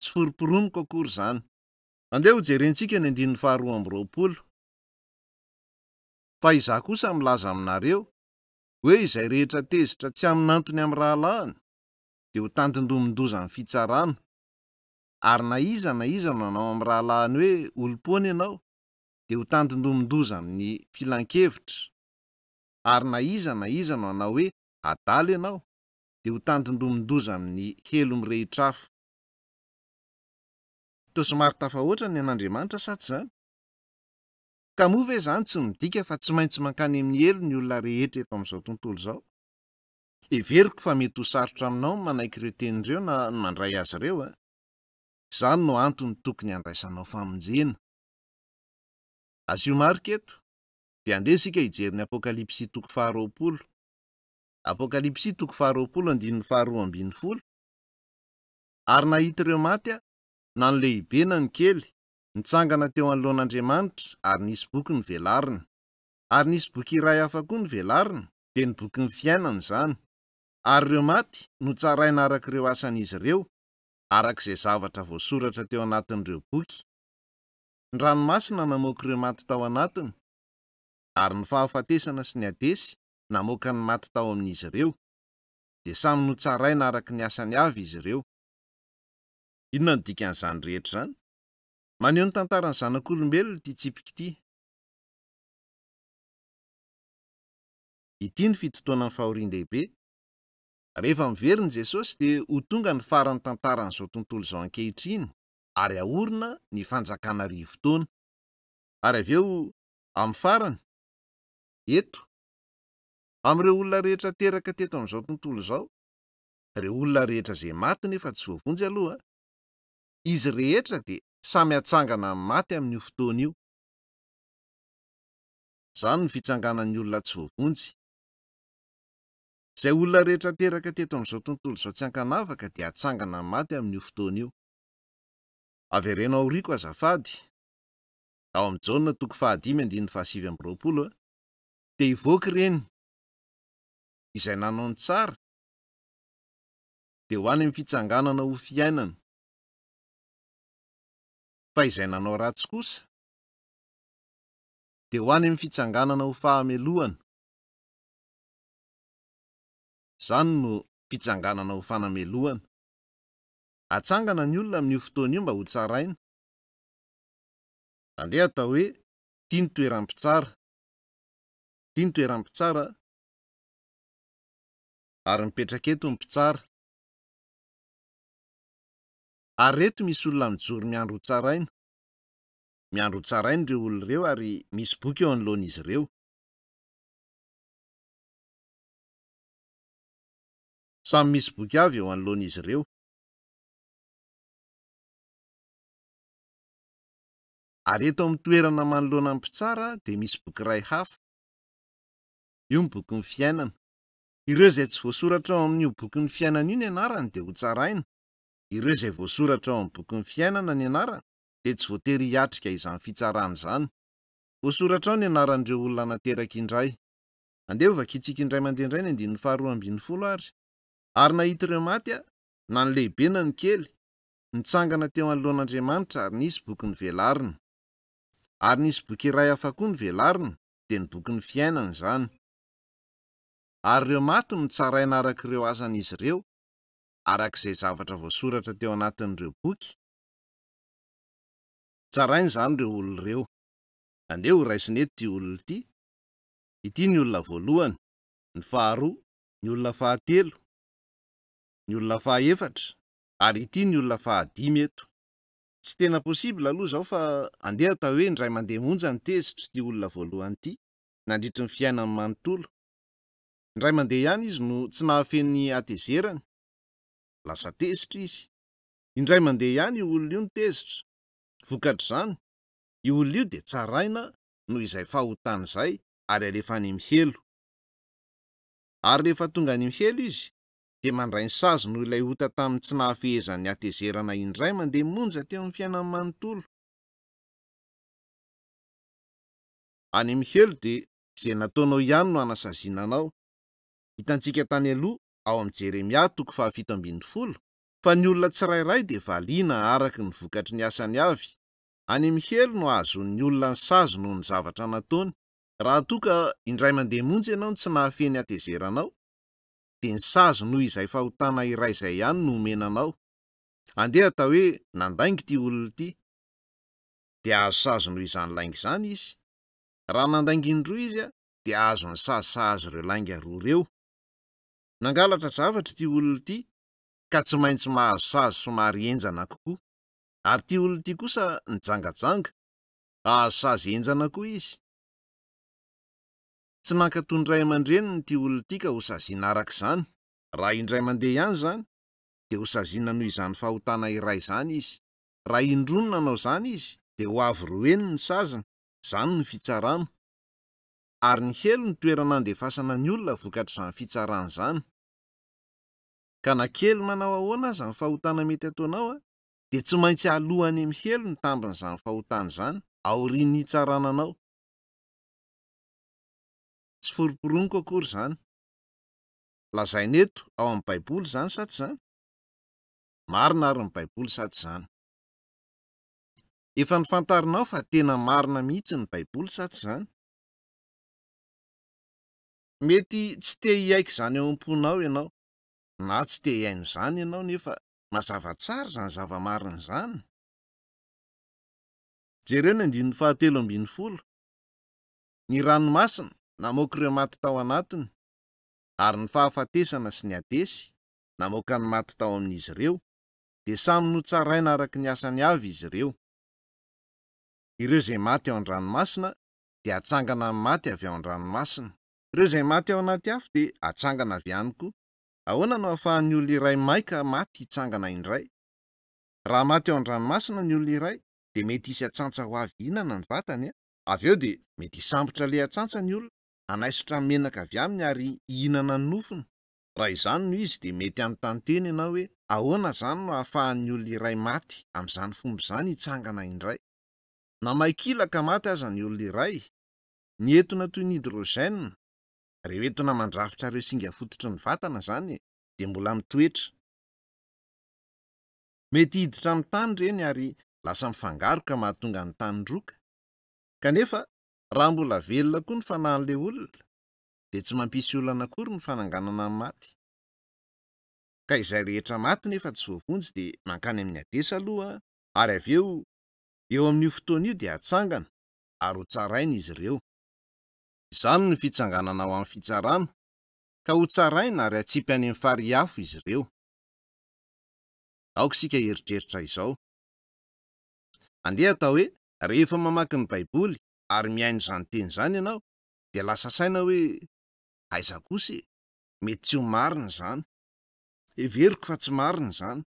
Tsy foroporonoko akory izany. Andeha ho jerentsika ny 2:20. Fa izaho kosa milaza aminareo hoe izay rehetra tezitra tsy amin'ny antony amin'ny rahalahiny, dia ho tandindomindozan'ny fitsarana. Ary na iza no anao amin'ny rahalahiny hoe olom-pony ianao, dia ho tandindomindoza amin'ny filan-kevitra. Ary na iza no anao hoe adala ianao, dia ho tandindomindoza amin'ny helo mirehitra afo. Toa somary tafahoatra ny an'Andriamanitra sa tsy izany? Ka moa ve izany tsy midika fa tsy maintsy mankany amin'ny helo ny olona rehetra eto amin'izao tontolo izao? Everiko fa mety ho sarotra aminao manaiky ireo tenin'ireo na mandray azy ireo a. Izany no antony tokony handraisanao famonjena. Asio marika eto dia andeha isika hijery ny Apokalipsy toko 20. Apokalipsy toko 20:12. Ary nahita ireo maty a, na ny lehibe na ny kely, nitsangana teo anoloan'Andriamanitra, ary nisy boky nivelarina. Ary nisy boky iray hafa koa nivelarina, dia ny boky ny fiainana izany. Ary ireo maty notsaraina araka ireo asan'izy ireo, arak'izay zavatra voasoratra teo anatin'ireo boky. Ny ranomasina namoaka ireo maty tao anatiny, ary ny fahafatesana sy ny adesy namoaka ny maty tao amin'izy ireo, dia samy notsaraina araka ny asany avy izy ireo. Inona ny dikan'izany rehetra izany? Maneho ny tantaran'ny zanak'olombelona ity tsipika ity. Ity ny fitotoanan'ny fahorian-dehibe. Rehefa miveriny Jesosy dia ho tonga ny faran'ny tantaran'izao tontolo izao ankehitriny, ary ahorona ny fanjakana rivo-taona. Ary avy eo amin'ny farany, eto, amin'ireo olona rehetra teraka teto amin'izao tontolo izao, ireo olona rehetra izay maty nefa tsy voavonjy aloha, izy rehetra dia samy hatsangana amin'ny maty amin'io fotoana io. Izany ny fitsanganan'ny olona tsy voavonjy. Izay olona rehetra teraka teto amin'izao tontolo izao tsy hankanavaka dia hatsangana amin'ny maty amin'io fotoana io. Averenao aoriako azafady. Ao amin'ny Jaona toko 5:7-20 dia hivoaka ireny izay nanao ny tsara, dia ho any amin'ny fitsanganana ho fiainana. Fa izay nanao ratsy kosa, dia ho any amin'ny fitsanganana ho fahamelohana. Izany no fitsanganana ho fanamelohana. Hatsangana ny olona amin'io fotoana io mba ho tsaraina. Andeha atao hoe tia ny toeram-pitsara. Tia ny toeram-pitsara ary mipetraka eto ny mpitsara. Ary reto misy olona mijoro miandro ho tsaraina. Miandro ho tsaraina ireo olona ireo ary misy boky eo anoloan'izy ireo. Samy misy boky avy eo anoloan'izy ireo. Ary eto amin'ny toerana manoloana ny mpitsara dia misy boky iray hafa. Io ny boky ny fiainana. Ireo izay tsy voasoratra ao amin'io boky ny fiainana io ny anarany dia ho tsaraina. Ireo izay voasoratra ao amin'ny boky ny fiainana ny anarany dia tsy voatery hiatrika izany fitsarana izany. Voasoratra ao ny anaran'ireo olona nateraka indray. Andeha ho vakiantsika indray mandeha indray ny 2:12 ary. Ary nahita ireo maty a, na ny lehibe na ny kely, nitsangana teo anoloan'Andriamanitra, ary nisy boky nivelarina. Ary nisy boky iray hafa koa nivelarina, dia ny boky ny fiainana izany. Ary ireo maty no tsaraina araka ireo asan'izy ireo, arak'izay zavatra voasoratra teo anatin'ireo boky. Tsaraina izany ireo olona ireo. Andeha ho raisina eto ity olona ity. Ity ny olona voalohany, ny faharoa, ny olona fahatelo, ny olona fahaefatra, ary ity ny olona fahadimy eto. Tsy tena posibla aloha izao fa andeha atao hoe indray mandeha monja ny tezitra ity olona voalohany ity, nandritry ny fiainany manontolo. Indray mandeha ihany izy no tsy nahafen'ny hatezerany, lasa tezitra izy. Indray mandeha ihany io olona io ny tezitra. Vokatr'izany, io olona io dia tsaraina noho izay fahotana izay, ary alefa any mihelo. Ary rehefa tonga any mihelo izy, dia mandray ny sazy noho ilay hota tamin'ny tsy nahafehezan'ny hatezerana indray mandeha monja teo amin'ny fiainany manontolo. Any mihelo dia izay nataonao ihany no hanasaziananao. Hitantsika tany aloha ao amin'ny Jeremia toko 7:10 fa ny olona tsirairay dia valiana araka ny vokatry ny asany avy. Any mihelo no ahazon'ny olona ny sazy noho ny zavatra nataony. Raha toa ka indray mandeha monja ianao no tsy nahafehny hatezeranao, dia ny sazy noho izay fahotana iray izay ihany no omenanao. Andeha atao hoe nandainga ity olona ity, dia azo sazy noho izany lainga izany izy. Raha nandainga indroa izy a, dia azo ny sazy ireo lainga roa ireo. Nangalatra zavatra ity olona ity, ka tsy maintsy mahazo sazy somary enjana kokoa. Ary ity olona ity kosa nijangajanga, ahazo sazy enjana koa izy. Tsy nankatony ray aman-dreniny ity olona ity ka ho saziana araka izany. Raha indray mandeha ihany zany, dia ho saziana noho izany fahotana iray izany izy. Raha indroa no nanao izany izy, dia ho avy roeny ny sazana, izany ny fitsarana. Ary ny helo ny toerana andefasana ny olona vokatr'izany fitsarana izany. Ka na kely manao ahoana aza ny fahotana mety ataonao, dia tsy maintsy alohany amin'ny helo ny tambin'izany fahotana izany, aorian'ny hitsarananao. Tsy foroporoniko akory izany. Lazaina eto ao amin'ny Baiboly izany sa tsy izany? Marina ary ny Baiboly sa tsy izany? Efa nifantarinao fa tena marina mihitsy ny Baiboly sa tsy izany? Mety tsy te hiaiko izany ao am-ponao ianao, na tsy te hiaino izany ianao nefa mazava tsara izany zava-marina izany. Jereo ny 17:10. Ny ranomasina namoaka ireo maty tao anatiny, ary ny fahafatesana sy ny adesy namoaka ny maty tao amin'izy ireo, dia samy notsaraina araka ny asany avy izy ireo. Ireo izay maty ao an-dranomasina dia atsangana amin'ny maty avy ao an-dranomasina. Ireo izay maty ao anaty afo dia atsangana avy ihany koa. Ahoana no ahafahan'ny olona iray maika maty hitsangana indray? Raha maty ao an-dranomasina ny olona iray, dia mety hisy atsantsa ho avy hihinana ny vatany. Avy eo dia mety hisambotra le atsantsa ny olona, hanaisotra ny menaka avy aminy ary hihinana ny nofony. Raha izany no izy dia mety anontany teny ianao hoe ahoana izany no ahafahan'ny olona iray maty amin'izany fomba izany hitsangana indray? Na maikilaka maty aza ny olona iray, ny entona toy ny hidrogène, ireo entona mandrafitra ireo singa fototry ny vatana izany, dia mbola mitoetra. Mety hiditra amin'ny tany ireny ary lasa mifangaro ka mahatonga ny tany droka. Kanefa raha mbola velona koa ny fanahin'ilay olona, dia tsy mampisy olana akory ny fananganana ny maty. Ka izay rehetra maty nefa tsy voavonjy dia mankany amin'ny adesa aloha, ary avy eo amin'io fotoana io dia atsangana ary ho tsaraina izy ireo. Izany ny fitsanganana ao amin'ny fitsarana, ka ho tsaraina ary atsipy any amin'ny fariafo izy ireo. Aoka isika heritreritra izao. Andeha atao hoe rehefa mamaky ny Baiboly ary miaino izany teny izany ianao, dia lasa saina hoe aiza kosa mety tsy ho marina izany. Heveriko fa tsy marina izany.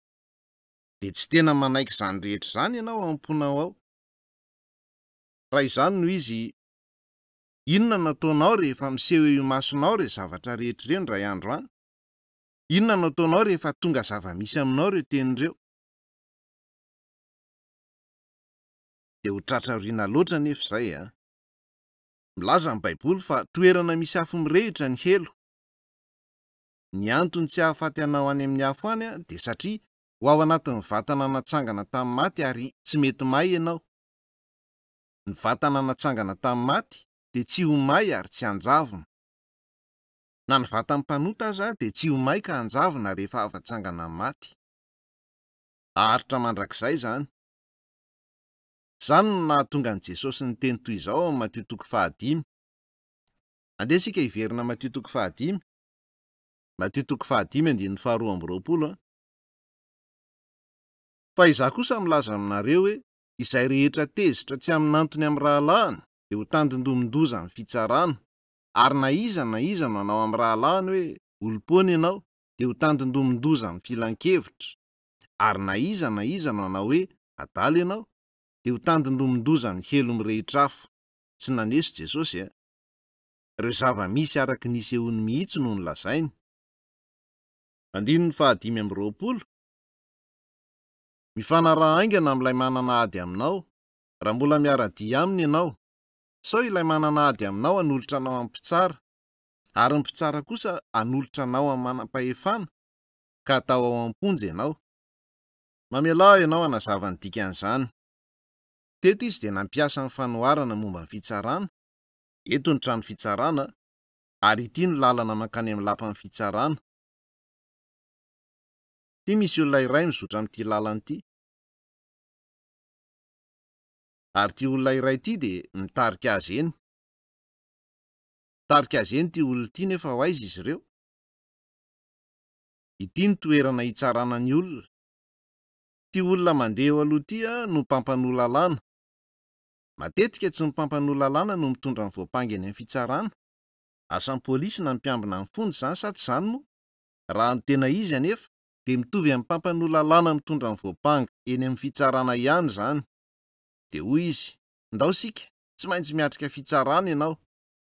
Dia tsy tena manaiky izany rehetra izany ianao ao am-ponao ao. Raha izany no izy, inona nataonao rehefa miseho eo imasonao ireo zavatra rehetra ireo indray andro any? Inona nataonao rehefa tonga zava-misy aminao ireo tenin'ireo? Dia ho tratra aoriana loatra nefa izay, Milaza ny Baiboly fa toerana misy afo mirehitra ny helo. Ny antony tsy ahafaty anao any amin'ny afo any dia satria ho ao anatin'ny vatana natsangana tamin'ny maty ary tsy mety may ianao. Ny vatana natsangana tamin'ny maty dia tsy ho may ary tsy hanjavona. Na ny vatan'ny mpanota aza dia tsy ho may ka hanjavona rehefa avy atsangana amin'ny maty. Aharitra mandrakizay izany. Izany no nahatonga an'i Jesosy ny teny toy izao amin'ny Mateo 5. Andeha isika hiverina Mateo 5. Mateo 5:12. Fa izaho kosa milaza aminareo hoe izay rehetra tezitra tsy amin'ny antony amin'ny rahalahiny dia ho tandindomindoza amin'ny fitsarana, ary na iza no anao amin'ny rahalahiny hoe olom-pony ianao dia ho tandindomindoza amin'ny filan-kevitra, ary na iza no anao hoe adala ianao dia ho tandindomindoza amin'ny helo mirehitra afo. Tsy naneso Jesosy ireo zava-misy araka nisehony mihitsy no nolazainy. 15. Mifanaraha aingana amin'ilay manana ady aminao, raha mbola miara-dia aminy ianao. Sao ilay manana ady aminao hanolotra anao amin'ny mpitsara, ary ny mpitsara kosa hanolotra anao amin'ny manam-pahefana, ka atao ao am-ponjy ianao. Mamelao ianao hanazava ny dikan'izany. Teto izy dia nampiasa ny fanoharana momba ny fitsarana. Eto ny trano fitsarana, ary ity no lalana mankany amin'ny lapan'ny fitsarana. Ity misy olona iray mizotra amin'ity lalana ity. Ary ity olona iray ity dia mitarika azy eny. Mitarika azy eny ity olona ity nefa ho aiza izy ireo? Ity ny toerana hitsarana ny olona. Ity olona mandeha eo aloha ity no mpampanohy lalàna. Matetika tsy ny mpampanohy lalàna no mitondra ny voampangeny amin'ny fitsarana. Asan'ny pôlisy na ny mpiambina amin'ny fonja izany sa tsy izany moa? Raha ny tena izy anefa dia mitovy amin'ny mpampanolalàna mitondra ny voapanga eny amin'ny fitsarana ihany izany. Dia hoy izy, ndao sika, tsy maintsy miatrika fitsarana ianao.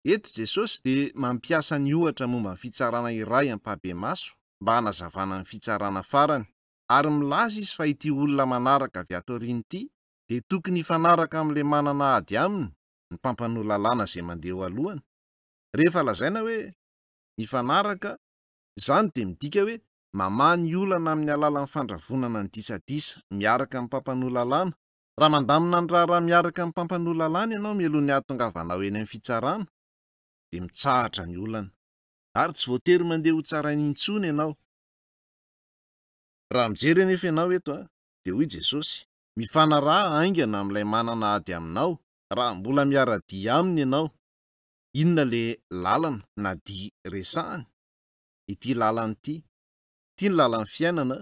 Eto Jesosy dia mampiasa ny ohatra momba ny fitsarana iray ampabe-maso mba hanazavana ny fitsarana farany, ary milaza izy fa ity olona manaraka avy ato aoriana ity dia tokony hifanaraka amin'ilay manana ady aminy ny mpampanolalàna izay mandeha eo alohany. Rehefa lazaina hoe mifanaraka, izany dia midika hoe mamaha ny olana amin'ny alalan'ny fandravonana ny disadisa miaraka amin'ny mpampanolalàna. Raha mandamina ny raharaha miaraka amin'ny mpampanolalàna ianao mialohan'ny ahatongavanao eny amin'ny fitsarana, dia mitsahatra ny olana, ary tsy voatery mandeha ho tsarainy intsony ianao. Raha mijery anefa ianao eto dia hoy Jesosy, mifanaraha aingana amin'ilay manana ady aminao raha mbola miara-dia aminy ianao. Inona le lalana na dia resahany? Ity lalana ity. Ity ny lalan'ny fiainana.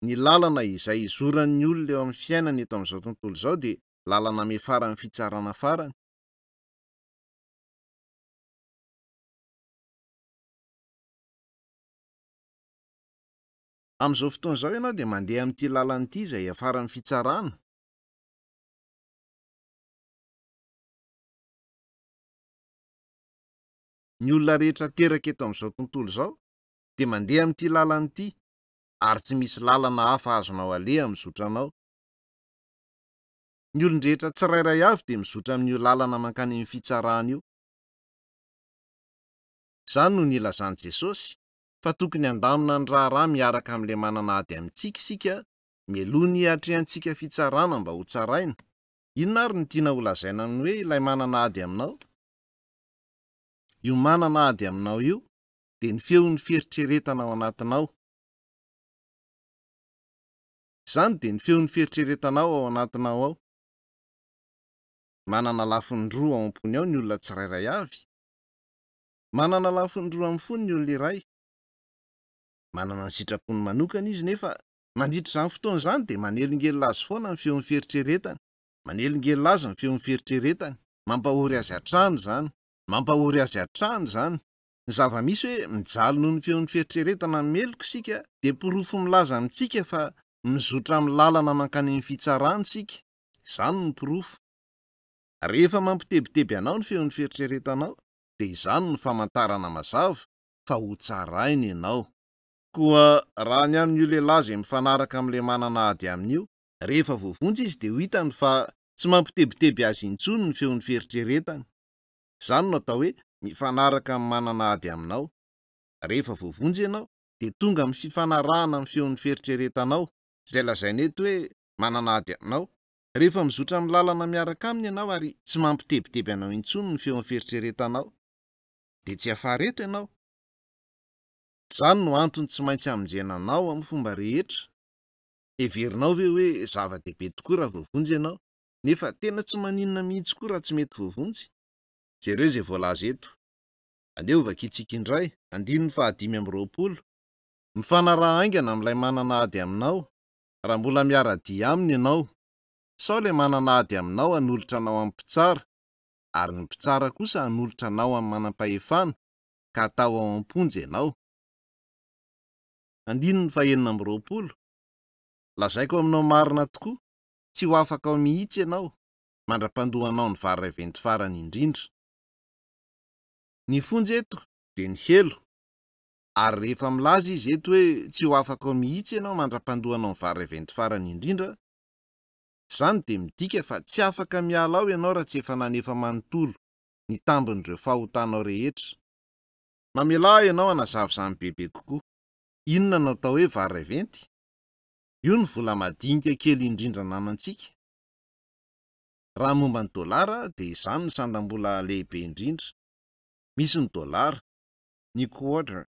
Ny lalana izay izoran'ny olona eo amin'ny fiainana eto amin'izao tontolo izao dia lalana miafaran'ny fitsarana farany. Amin'izao fotoana izao ianao dia mandeha amin'ity lalana ity izay iafaran'ny fitsarana. Ny olona rehetra teraka eto amin'izao tontolo izao dia mandeha amin'ity lalana ity, ary tsy misy lalana hafa azonao aleha mizotra anao. Ny olon-drehetra tsirairay avy dia mizotra amin'io lalana mankany amin'ny fitsarana io. Izany no nilazan'i Jesosy fa tokony handamina ny raharaha miaraka amin'ilay manana ady amintsika isika mialoha ny hatrehantsika fitsarana mba ho tsaraina. Inona ary no tiana ho lazaina aminy hoe ilay manana ady aminao? Io manana ady aminao io dia ny feon'ny fieritreretana ao anatinao. Izany dia ny feon'ny fieritreretanao ao anatinao ao. Manana lafiny roa ao am-pony ao ny olona tsirairay avy. Manana lafiny roa amin'ny fony ny olona iray. Manana ny sitrapony manokana izy, nefa mandritra izany fotoana izany dia manelingelina azy foana ny feon'ny fieritreretany. Manelingelina azy ny feon'ny fieritreretany. Mampahory azy hatrany izany. Mampahory azy hatrany izany. Ny zava-misy hoe mijaly noho ny feon'ny fieritreretana meloko isika dia porofo milaza amintsika fa mizotra amin'ny lalana mankany amin'ny fitsarana isika. Izany no porofo. Rehefa mampitebiteby anao ny feon'ny fieritreretanao dia izany no famantarana mazava fa ho tsaraina ianao. Koa raha ny amin'ny io lehilahy izay mifanaraka amin'ilay manana ady amin'io, rehefa voavonjy izy dia ho hitany fa tsy mampitebiteby azy intsony ny feon'ny fieritreretany. Izany no atao hoe mifanaraka amin'ny manana ady aminao. Rehefa voavonjy ianao dia tonga amin'ny fifanarahana amin'ny feon'ny fieritreretanao, izay lazaina eto hoe manana ady aminao. Rehefa mizotra amin'ny lalana miaraka aminy ianao ary tsy mampitebiteby anao intsony ny feon'ny fieritreretanao, dia tsy afara eto ianao. Izany no antony tsy maintsy hamonjenanao amin'ny fomba rehetra. Heverinao ve hoe zava-dehibe tokoa raha voavonjy ianao, nefa tena tsy maninona mihitsy koa raha tsy mety voavonjy? Jereo izay voalaza eto. Andeha ho vakiantsika indray. 5:20. Mifanaraha aingana amin'ilay manana ady aminao raha mbola miara-dia aminy ianao. Sao ilay manana ady aminao hanolotra anao amin'ny mpitsara, ary ny mpitsara kosa hanolotra anao amin'ny manam-pahefana ka atao ao am-ponjy ianao. 20. Lazaiko aminao marina tokoa, tsy ho afaka ao mihitsy ianao mandra-pandohanao ny vary reventy farany indrindra. Ny fonjy eto dia ny helo, ary rehefa milaza izy eto hoe tsy ho afaka ao mihitsy ianao mandra-pandohanao ny vary reventy farany indrindra, izany dia midika fa tsy afaka miala ao ianao raha tsy efa nanefa manontolo ny tambin'ireo fahotanao rehetra. Mamelà ianao hanazava izany bebe kokoa. Inona no atao hoe vary reventy? Io ny vola madinika kely indrindra nanantsika. Raha momba ny dolara dia izany ny sandam-bola lehibe indrindra. Misy ny dolara, ny quarter,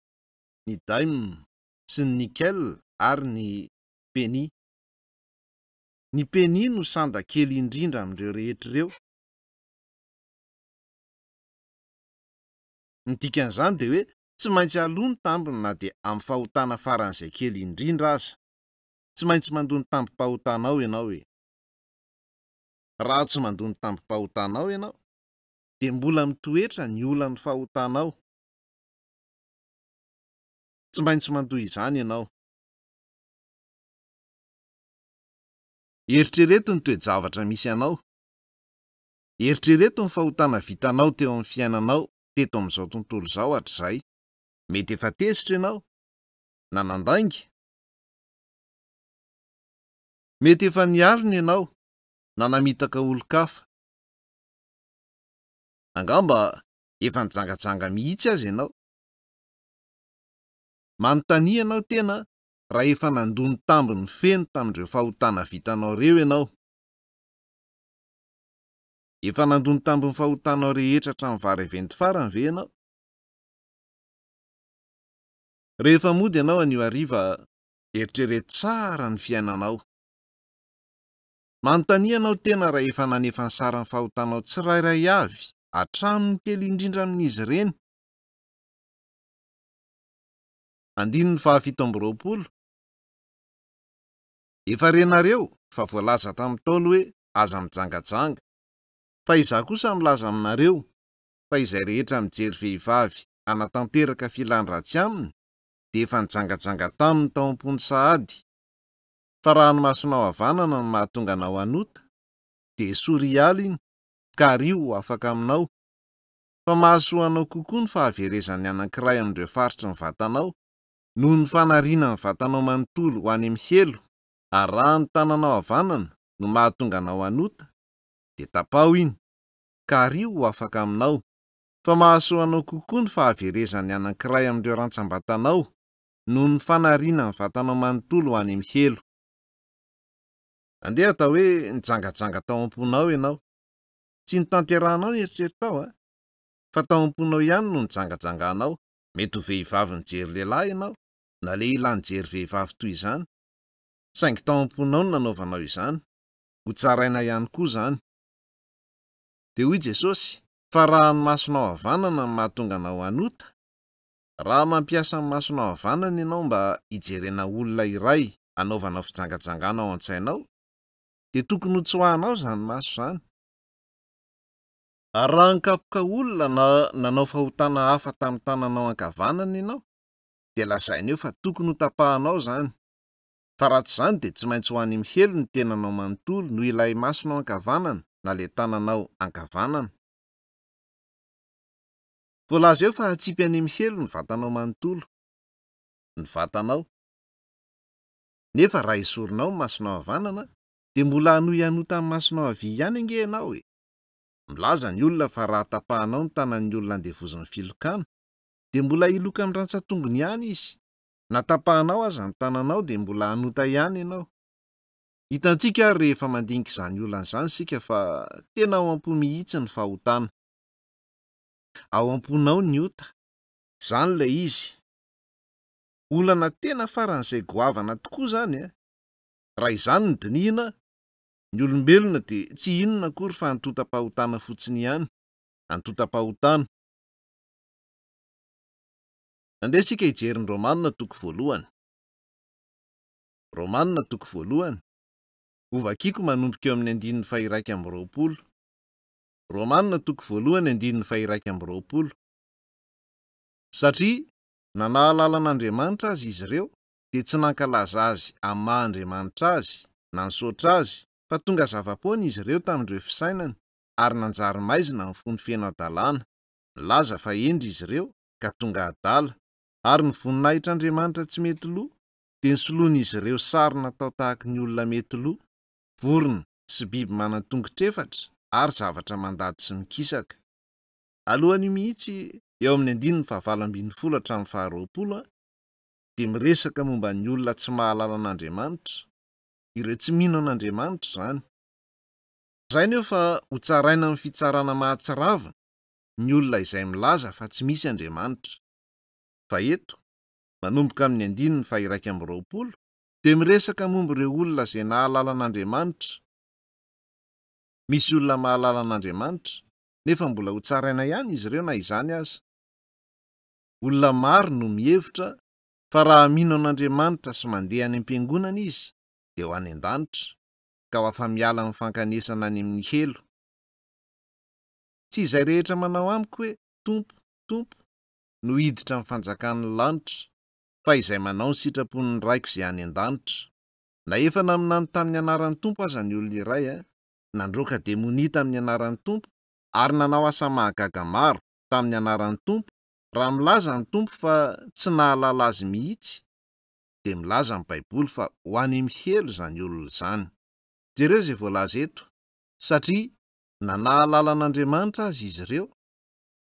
ny dime, sy ny nickel ary ny penny. Ny penny no sanda kely indrindra amin'ireo rehetr'ireo. Ny dikan'izany dia hoe tsy maintsy aloha ny tambiny na dia amin'ny fahotana faran'izay kely indrindra aza. Tsy maintsy mandony tambim-pahotanao ianao e. Raha tsy mandony tambim-pahotanao ianao dia mbola mitoetra ny olan'ny fahotanao. Tsy maintsy mandoa izany ianao. Eritrereto ny toe-javatra misy anao. Eritrereto ny fahotana vitanao teo amin'ny fiainanao teto amin'izao tontolo izao hatr'izay. Mety efa tezitra ianao, na nandainga. Mety efa nialina ianao, na namitaka olon-kafa. Angamba efa nijangajanga mihitsy aza ianao. Manontania ianao tena raha efa nandony tambiny feno tamin'ireo fahotana vitanao ireo ianao. Efa nandony tambiny fahotanao rehetra hatramin'ny vary farany ve ianao? Rehefa mody ianao anio hariva, eritrereto tsara ny fiainanao. Manontania ianao tena raha efa nanefa ny sarany fahotanao tsirairay avy hatramin'ny kely indrindra amin'izy ireny. 720. Efa renareo fa voalaza tamin'ny Ntaolo hoe aza mijangajanga. Fa izaho kosa milaza aminareo fa izay rehetra mijery vehivavy anatanteraka filan-dratsy aminy dia efa nijangajanga taminy tao am-pony sahady. Fa raha ny masonao havanana no mahatonga anao hanota, dia soriala iny, ka rio ho afaka aminao. Fa mahasoa anao kokoa ny fahaverezan'ny anankiray amin'ireo faritry ny vatanao noho ny fanariana ny vatanao manontolo ho any amin'ny helo, ary raha ny tananao havanana no mahatonga anao hanota, dia tapao iny, ka rio ho afaka aminao. Fa mahasoa anao kokoa ny fahaverezan'ny anankiray amin'ireo rantsambatanao noho ny fanariana ny vatanao manontolo ho any amin'ny helo. Andeha atao hoe nijangajanga tao am-ponao ianao. Tsy nitanterahanao ny eritreritao, fa tao am-ponao ihany no nijangajanganao. Mety ho vehivavy nijery lehilahy ianao, na lehilahy nijery vehivavy toy izany. Saingy tao am-ponao no nanaovanao izany. Ho tsaraina ihany koa izany. Dia hoy Jesosy, fa raha ny masonao havanana no mahatonga anao hanota, raha mampiasa ny masonao havanana ianao mba hijerena olona iray hanaovanao fijangajangana ao an-tsainao, dia tokony ho tsoahanao izany maso izany. Ary raha nikapoka olona na nanao fahotana hafa tamin'ny tananao ankavanana ianao, dia lazaina eo fa tokony ho tapahanao izany. Fa raha tsy izany dia tsy maintsy ho any amin'ny helo ny tenanao manontolo no ilay masonao ankavanana na ilay tananao ankavanana. Voalaza eo fa hatsipy any amin'ny helo ny vatanao manontolo, ny vatanao. Nefa raha esorinao ny masonao havanana, dia mbola hanohy hanota amin'ny masonao havia ihany ange ianao e. Milaza ny olona fa raha tapahanao ny tanan'ny olona andevoziny filokana, dia mbola hiloka amin'ny rantsatongony ihany izy. Na tapahanao aza ny tananao dia mbola hanota ihany ianao. Hitantsika ary rehefa mandinika izany olana izany sika fa tena ao am-po mihitsy ny fahotana. Ao am-ponao ny ota, izany ilay izy. Olana tena faran'izay goavana tokoa izany. Raha izany ny dinihina, ny olombelona dia tsy inona akory fa antotam-pahotana fotsiny ihany. Antotam-pahotana. Andeha sika hijery ny Romanina toko 1. Romanina toko 1. Ho vakiako manomboka eo amin'ny 1:20. Romanina toko 1:20. Satria na nahalalан'Andriamanitra azy izy ireo, dia tsy nankalaza azy amin'ny maha-Andriamanitra azy, na nisaotra azy, fa tonga zava-poana izy ireo tamin'ireo fisainana, ary nanjary maizina ny fony feno adalàna. Nilaza fa endry izy ireo, ka tonga adala, ary ny voninahitr'Andriamanitra tsy mety loha, dia nisoloan'izy ireo sary natao tahaka ny olona mety loha, vorona sy biby manan-tongotra efatra, ary zavatra mandady sy mikisaka. Alohan'io mihitsy, eo amin'ny 1:20 hatramin'ny 20, dia miresaka momba ny olona tsy mahalala an'Andriamanitra, ireo tsy mino an'Andriamanitra izany. Izay ny eo fa ho tsaraina amin'ny fitsarana mahatsiravina ny olona izay milaza fa tsy misy Andriamanitra. Fa eto, manomboka amin'ny 1:20, dia miresaka momba ireo olona izay nahalala an'Andriamanitra. Misy olona mahalala an'Andriamanitra, nefa mbola ho tsaraina ihany izy ireo na izany aza. Olona maro no mihevitra fa raha mino an'Andriamanitra sy mandeha any am-piangonana izy, dia ho any an-danitra, ka ho afa-miala amin'ny fankanesana any amin'ny helo. Tsy izay rehetra manao amiko hoe, Tompo, Tompo, no hiditra amin'ny fanjakan'ny lanitra, fa izay manao ny sitrapon'ny raiko izay any an-danitra. Na efa naminany tamin'ny anaran'ny tompo aza ny olona iray nandroaka demonia tamin'ny anaran'ny tompo ary nanao asa mahagaga maro tamin'ny anaran'ny tompo, raha milaza ny tompo fa tsy nahalala azy mihitsy, dia milaza ny baiboly fa ho any mihelo izany olona izany. Jereo izay voalaza eto, satria na nahalala an'Andriamanitra azy izy ireo,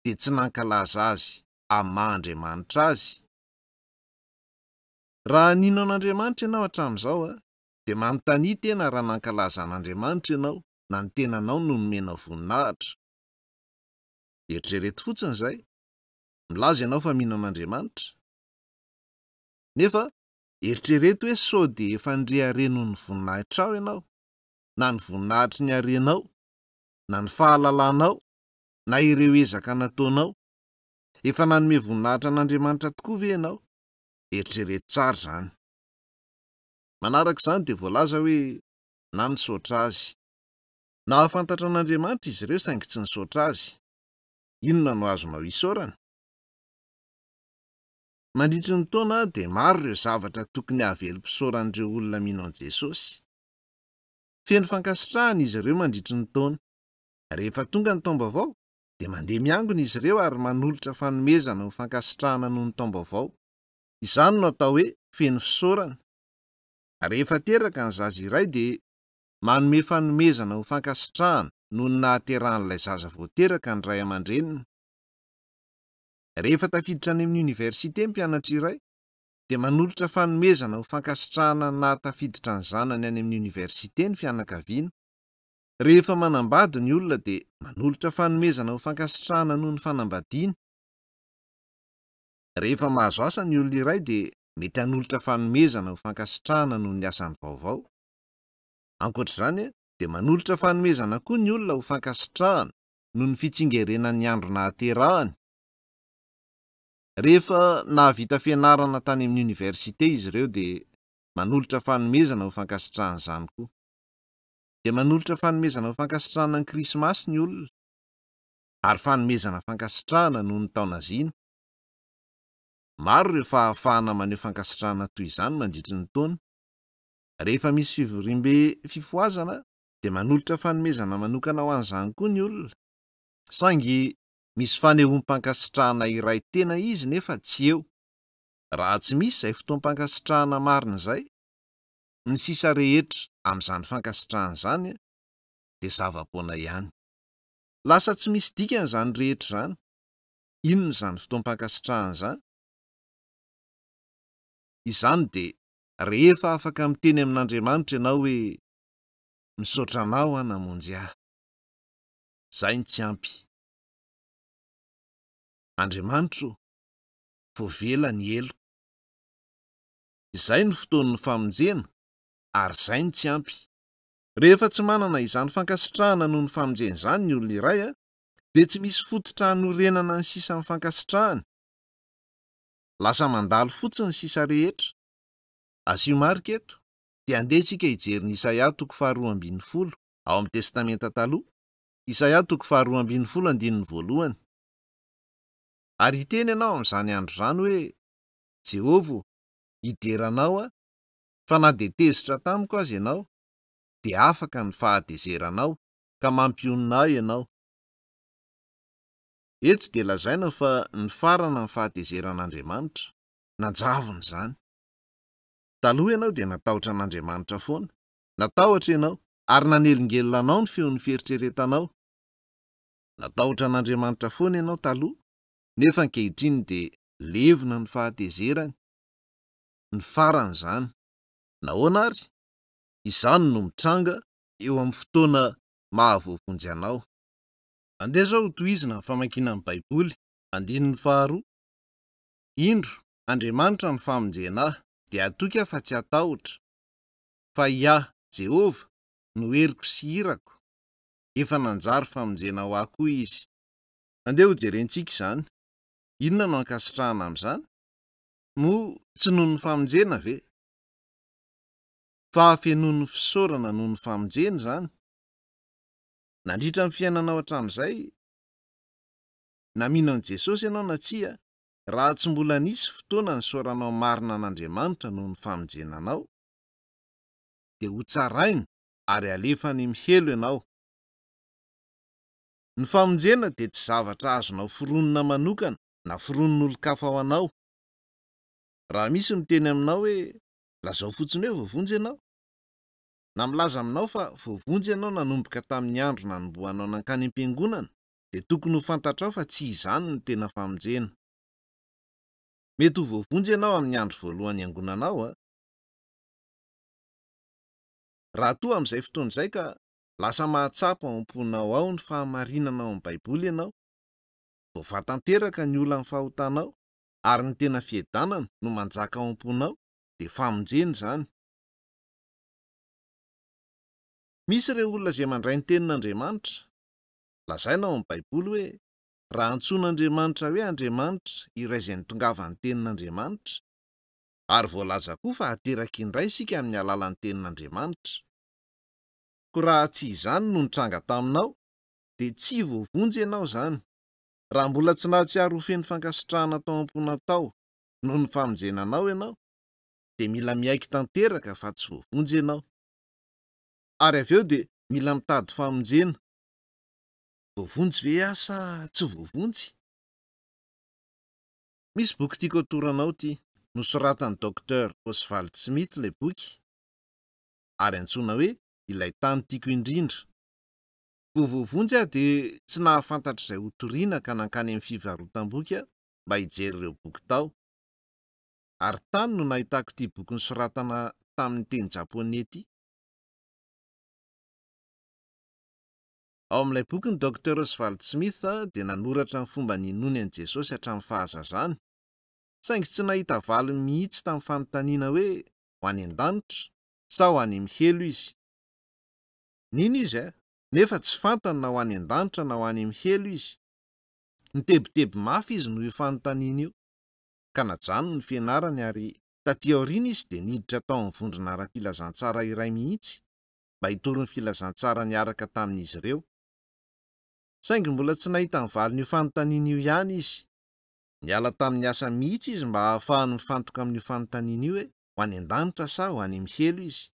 dia tsy nankalaza azy amin'ny maha-Andriamanitra azy. Raha nino an'Andriamanitra ianao hatramin'izao dia manontania tena raha nankalaza an'Andriamanitra ianao na ny tenanao no nomenao voninahitra. Eritrereto fotsiny izay, milaza ianao fa mino an'Andriamanitra, nefa eritrereto hoe sao dia efa ndre hareno ny voninahitrao ianao, na ny voninahitry ny harenao, na ny fahalalanao, na ireo ezaka nataonao, efa nanome voninahitra an'Andriamanitra tokoa ve ianao? Eritrereto tsara izany. Manaraka izany dia voalaza hoe na nisaotra azy. Nahafantatra an'Andriamanitra izy ireo saingy tsy nisaotra azy. Inona no azonao isaorana? Mandritry ny taona dia maro ireo zavatra tokony havelom-pisaoran'ireo olona mino an' Jesosy. Feno fankasitrahana izy ireo mandritry ny taona. Rehefa tonga ny taom-baovao dia mandeha miangona izy ireo ary manolotra fanomezana ho fankasitrahana noho ny taom-baovao. Izany no atao hoe feno fisaorana. Rehefa teraka ny zaza iray dia manome fanomezana ho fankasitrahana noho ny nahaterahan'ilay zaza voateraka ny ray aman-dreniny. Rehefa tafiditra any amin'ny oniversite ny mpianatra iray dia manolotra fanomezana ho fankasitrahana ny nahatafiditra ny zanany any amin'ny oniversite ny fianakaviana. Rehefa manambady ny olona dia manolotra fanomezana ho fankasitrahana noho ny fanambadiana. Rehefa mahazo asa ny olona iray dia mety hanolotra fanomezana ho fankasitrahana noho ny asany vaovao. Ankoatr'izany dia manolotra fanomezana koa ny olona ho fankasitrahana noho ny fitsingerenan'ny andro nahaterahany. Rehefa nahavita fianarana tany amin'ny oniversite izy ireo dia manolotra fanomezana ho fankasitrahana izany koa. Dia manolotra fanomezana ho fankasitrahana ny Krismasy ny olona, ary fanomezana fankasitrahana noho ny taonaziana. Maro ireo fahafahana maneho fankasitrahana toy izany mandritry ny taona. Rehefa misy fivoriam-be fifoazana dia manolotra fanomezana manokana ho an'izany koa ny olona, saingy misy fanehom-pankasitrahana iray tena izy nefa tsy eo. Raha tsy misy izay fotoam-pankasitrahana marina izay, ny sisa rehetra amin'izany fankasitrahana izany dia zava-poana ihany. Lasa tsy misy dikany izany rehetra izany. Inona izany fotoam-pankasitrahana izany? Izany dia rehefa afaka miteny amin'Andriamanitra ianao hoe misaotra anao namonjy ahy. Izay no tsy ampy. Andriamanitra, voavela ny elo. Izay no fotoan'ny famonjena, ary izay no tsy ampy. Rehefa tsy manana izany fankasitrahana noho ny famonjena izany ny olona iray dia tsy misy fototra hanorenana ny sisa ny fankasitrahana. Lasa mandalo fotsiny sisa rehetra. Asio marika eto dia andeha isika hijery ny Isaia 2:12 ao amin'ny testamenta taloha. Isaia 2:12 Ary hiteny ianao amin'izany andro izany hoe, Jehova, hideranao fa na dia tezitra tamiko aza ianao, dia afaka ny fahadezeranao ka mampionina ahy ianao. Eto dia lazaina fa ny farana ny fahadezeran'Andriamanitra. Nanjavona izany. Taloha ianao dia natahotra an'Andriamanitra foana. Natahotra ianao ary nanelingelonanao ny feon'ny fieritreretanao. Natahotra an'Andriamanitra foana ianao taloha, nefa ankehitriny dia levona ny fahatezerany. Ny farana izany. Nahoana ary? Izany no mitranga eo amin'ny fotoana mahavoavonjy anao. Andeha izao ho tohizina ny famakiana ny Baiboly. 2. Indro Andriamanitra ny famonjena ahy, dia atoika fa tsy atahotra. Fa iah, Jehova, no heriko sy irako. Efa nanjary famonjena ho ahy koa izy. Andeha ho jerentsika izany. Inona no ankasitrahana amin'izany? Moa tsy noho ny famonjena ve? Fa fenoan'ny fisaorana noho ny famonjena izany. Nandritra ny fiainanao hatramin'izay, na mino an' Jesosy ianao na tsia, Raha tsy mbola nisy fotoana ny soaranao marina an'Andriamanitra noho ny famonjenanao, dia ho tsaraina ary alefany mihelo ianao. Ny famonjena dia tsy zavatra azonao foronina manokana na foronon'olon-kafa ao anao. Raha misy miteny aminao hoe lazao fotsiny hoe voavonjy ianao, na milaza aminao fa voavonjy ianao nanomboka tamin'ny andro nanomboanao nankany am-piangonana, dia tokony ho fantatrao fa tsy izany ny tena famonjena. Mety ho voavonjy ianao amin'ny andro voalohany iangonanao Raha toa amin'izay fotoana izay ka lasa mahatsapa ao am-ponao ao ny fahamarinana ao amin'ny Baiboly ianao, voafantanteraka ny olona amin'ny fahotanao, ary ny tena fiadanana no manjaka ao am-ponao, dia famonjena izany. Misy ireo olona izay mandray ny tenin'Andriamanitra. Lazaina ao amin'ny Baiboly hoe raha antsoin'Andriamanitra hoe Andriamanitra iray izay nitongava ny tenin'Andriamanitra, ary voalaza koa fa hateraka indray isika amin'ny alalan'ny tenin'Andriamanitra. Ko raha tsy izany no nitranga taminao, dia tsy voavonjy ianao izany. Raha mbola tsy nahatsiaro ho feno fankasitrahana tao am-ponao tao noho ny famonjenanao ianao, dia mila miaiky tanteraka fa tsy voavonjy ianao. Ary avy eo dia mila mitady famonjena. Voavonjy ve asa tsy voavonjy? Misy boky tiako hatoranao ity, nosoratan'i Dr. Oswald Smith ilay boky, ary antsoina hoe ilay tany tiako indrindra. Voavonjy aho dia tsy nahafantatra izay hotoriana ka nankany amin'ny fivarotam-boky aho mba hijery ireo boky tao. Ary tany no nahitako ity boky nosoratana tamin'ny teny japoney ity. Ao amin'ilay boky ny Dr. Oswald Smith dia nanoratra ny fomba ninony an'i Jesosy hatramin'ny fahazazany, saingy tsy nahita valiny mihitsy tamin'ny fanontaniana hoe ho any an-danitra sa ho any mihelo izy. Nino izy nefa tsy fantany na ho any an-danitra na ho any mihelo izy. Nitebiteby mafy izy noho io fanontaniana io, ka najanony ny fianarany ary taty aoriana izy dia niditra tao amin'ny vondrona ara-pilazantsara iray mihitsy mba hitory ny filazantsara niaraka tamin'izy ireo. Saingy mbola tsy nahita ny valiny io fanontaniana io ihany izy. Niala tamin'ny asa mihitsy izy mba ahafahany mifantoka amin'io fanontaniana io hoe ho any an-danitra sa ho any mihelo izy.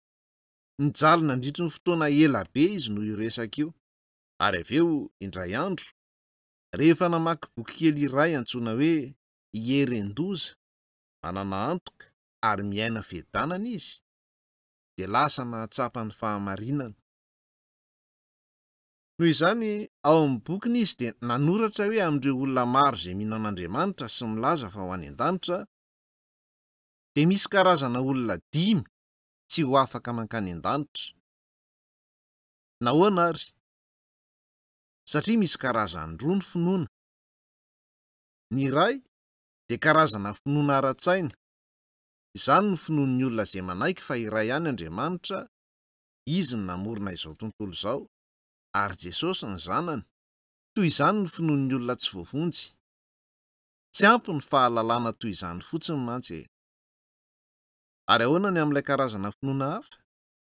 Nijaly nandritry ny fotoana ela be izy noho io resaka io. Ary avy eo indray andro, rehefa namaky boky kely iray antsoina hoe Ierendoza, manana antoka ary miaina fiadanana izy, dia lasa nahatsapa ny fahamarinana. Noho izany, ao amin'ny bokiny izy dia nanoratra hoe amin'ireo olona maro izay mino an'Andriamanitra sy milaza fa ho any an-danitra, dia misy karazana olona 5 tsy ho afaka mankany an-danitra. Nahoana ary? Satria misy karazany 2 ny finoana. Ny iray dia karazana finoana ara-tsaina. Izany no finoan'ny olona izay manaiky fa iray ihany Andriamanitra, izy ny namorona izao tontolo izao, ary Jesosy ny zanany. Toy izany ny finoan'ny olona tsy voavonjy. Tsy ampy ny fahalalana toy izany fotsiny mantsy. Ary ahoana ny amin'ilay karazana finoana hafa?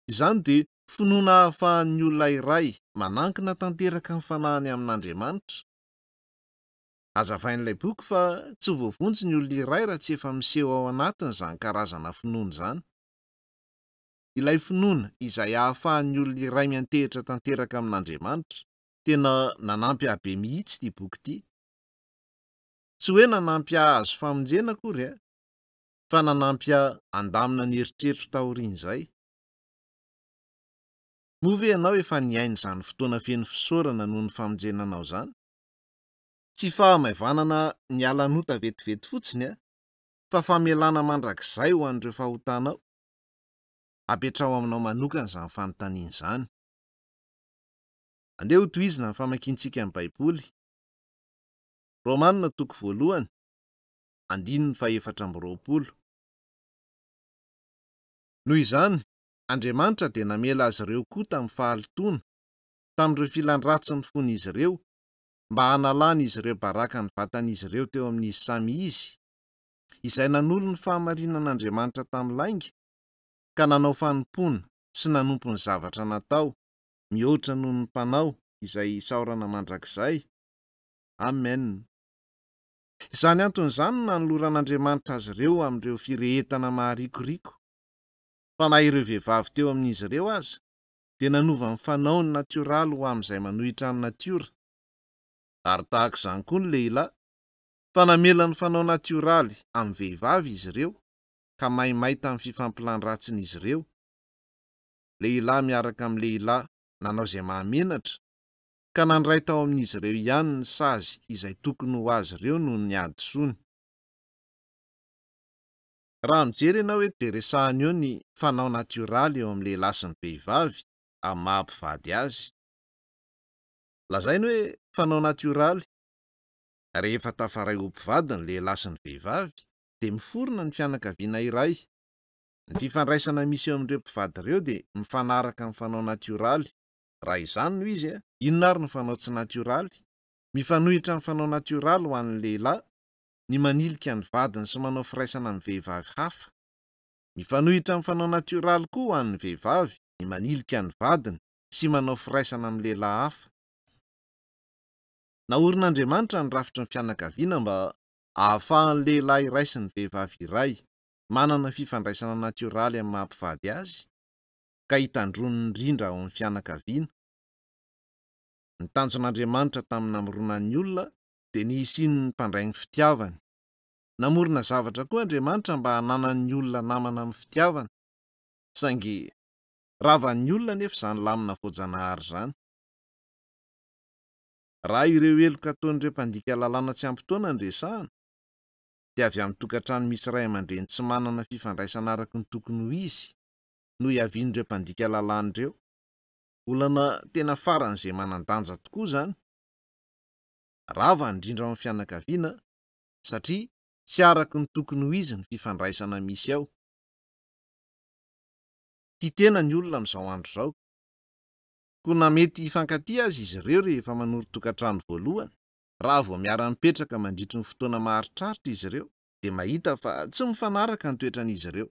Izany dia finoana ahafahan'ny olona iray manankina tanteraka ny fanahiny amin'Andriamanitra. Hazavain'ilay boky fa tsy voavonjy ny olona iray raha tsy efa miseho ao anatiny izany karazana finoana izany. Ilay finoana izay ahafahan'ny olona iray miantehitra tanteraka amin'Andriamanitra, tena nanampy ahy be mihitsy ity boky ity. Tsy hoe nanampy ahy azo famonjena akory, fa nanampy ahy andamina ny eritreritro taorian'izay. Moa ve ianao efa niaina izany fotoana feno fisaorana noho ny famonjenanao izany? Tsy fahamaivana ny alanota vetivety fotsiny, fa famelana mandrakizay ho an'ireo fahotanao. Apetrao aminao manokana izany fanontaniana izany. Andeha ho tohizina ny famakiantsika amin'ny Baiboly. Romanina 1:20. Noho izany, Andriamanitra dia namela azy ireo koa tamin'ny fahalotoana, tamin'ireo filandratsiny fon'izy ireo, mba hanalana izy ireo baraka ny vatan'izy ireo teo amin'izy samy izy, izay nanolo ny fahamarinan'Andriamanitra tamin'ny lainga, ka nanao fanompoana sy nanompo ny zavatra natao, mihoatra noho ny mpanao izay isaorana mandrakizay. Amen. Izany anton'izany nanoloran'Andriamanitra azy ireo amin'ireo firehetana maharikoriko. Fa na ireo vehivavy teo amin'izy ireo aza, dia nanova ny fanaony natioraly ho amin'izay manohitra ny natiora. Ary tahaka izany koa ny lehilahy, fa namela ny fanao natioraly amin'ny vehivavy izy ireo, ka maimay tamin'ny fifampilany-ratsin'izy ireo. Lehilahy miaraka amin'ny lehilahy nanao izay mahamenatra, ka nandray tao amin'izy ireo ihany ny sazy izay tokony ho azy ireo noho ny adisony. Raha mijery ianao hoe dia resahana eo ny fanao natioraly eo amin'ny lehilahy sy ny vehivavy amin'ny mahampivady azy. Lazainy hoe fanao natioraly, rehefa tafaray ho mpivady ny lehilahy sy ny vehivavy, dia miforona ny fianakaviana iray. Ny fifandraisana misy eo amin'ireo mpivady ireo dia mifanaraka amin'ny fanao natioraly. Raha izany no izy, inona ary ny fanao tsy natioraly? Mifanohitra amin'ny fanao natioraly ho an'ny lehilahy ny manilika ny vadiny sy manao firaisana amin'ny vehivavy hafa. Mifanohitra amin'ny fanao natioraly koa ho an'ny vehivavy ny manilika ny vadiny sy manao firaisana amin'ny lehilahy hafa. Naorin'Andriamanitra ny rafitry ny fianakaviana mba ahafahan'ny lehilahy iray sy ny vehivavy iray manana fifandraisana natioraly amin'ny mahampivady azy, ka hitandrony indrindra ao amin'ny fianakaviana. Ny tanjon'Andriamanitra tamin'ny namoronan'ny olona dia nihisiny ny mpandray ny fitiavany. Namorona zavatra koa Andriamanitra mba hananan'ny olona namana amin'ny fitiavana, saingy ravan'ny olona nefa izany lamina voajanahary izany. Raha ireo heloka ataon'ireo mpandika lalàna tsy ampy-taona ny resahana, dia avy amin'ny tokantrano misy ray aman-dreny tsy manana fifandraisana araka ny tokony ho izy no hiavian'ireo mpandika lalàn'ireo. Olana tena faran'izay manan-danja tokoa izany. Rava indrindra ao amin'ny fianakaviana satria tsy araka ny tokony ho izy ny fifandraisana misy ao. Tia tena ny olona amin'izao andro izao. Koa na mety hifankatia azy izy ireo rehefa manoro tokantrano voalohany, raha vao miara-mipetraka mandritry ny fotoana maharitraritra izy ireo, dia mahita fa tsy mifanaraka ny toetran'izy ireo.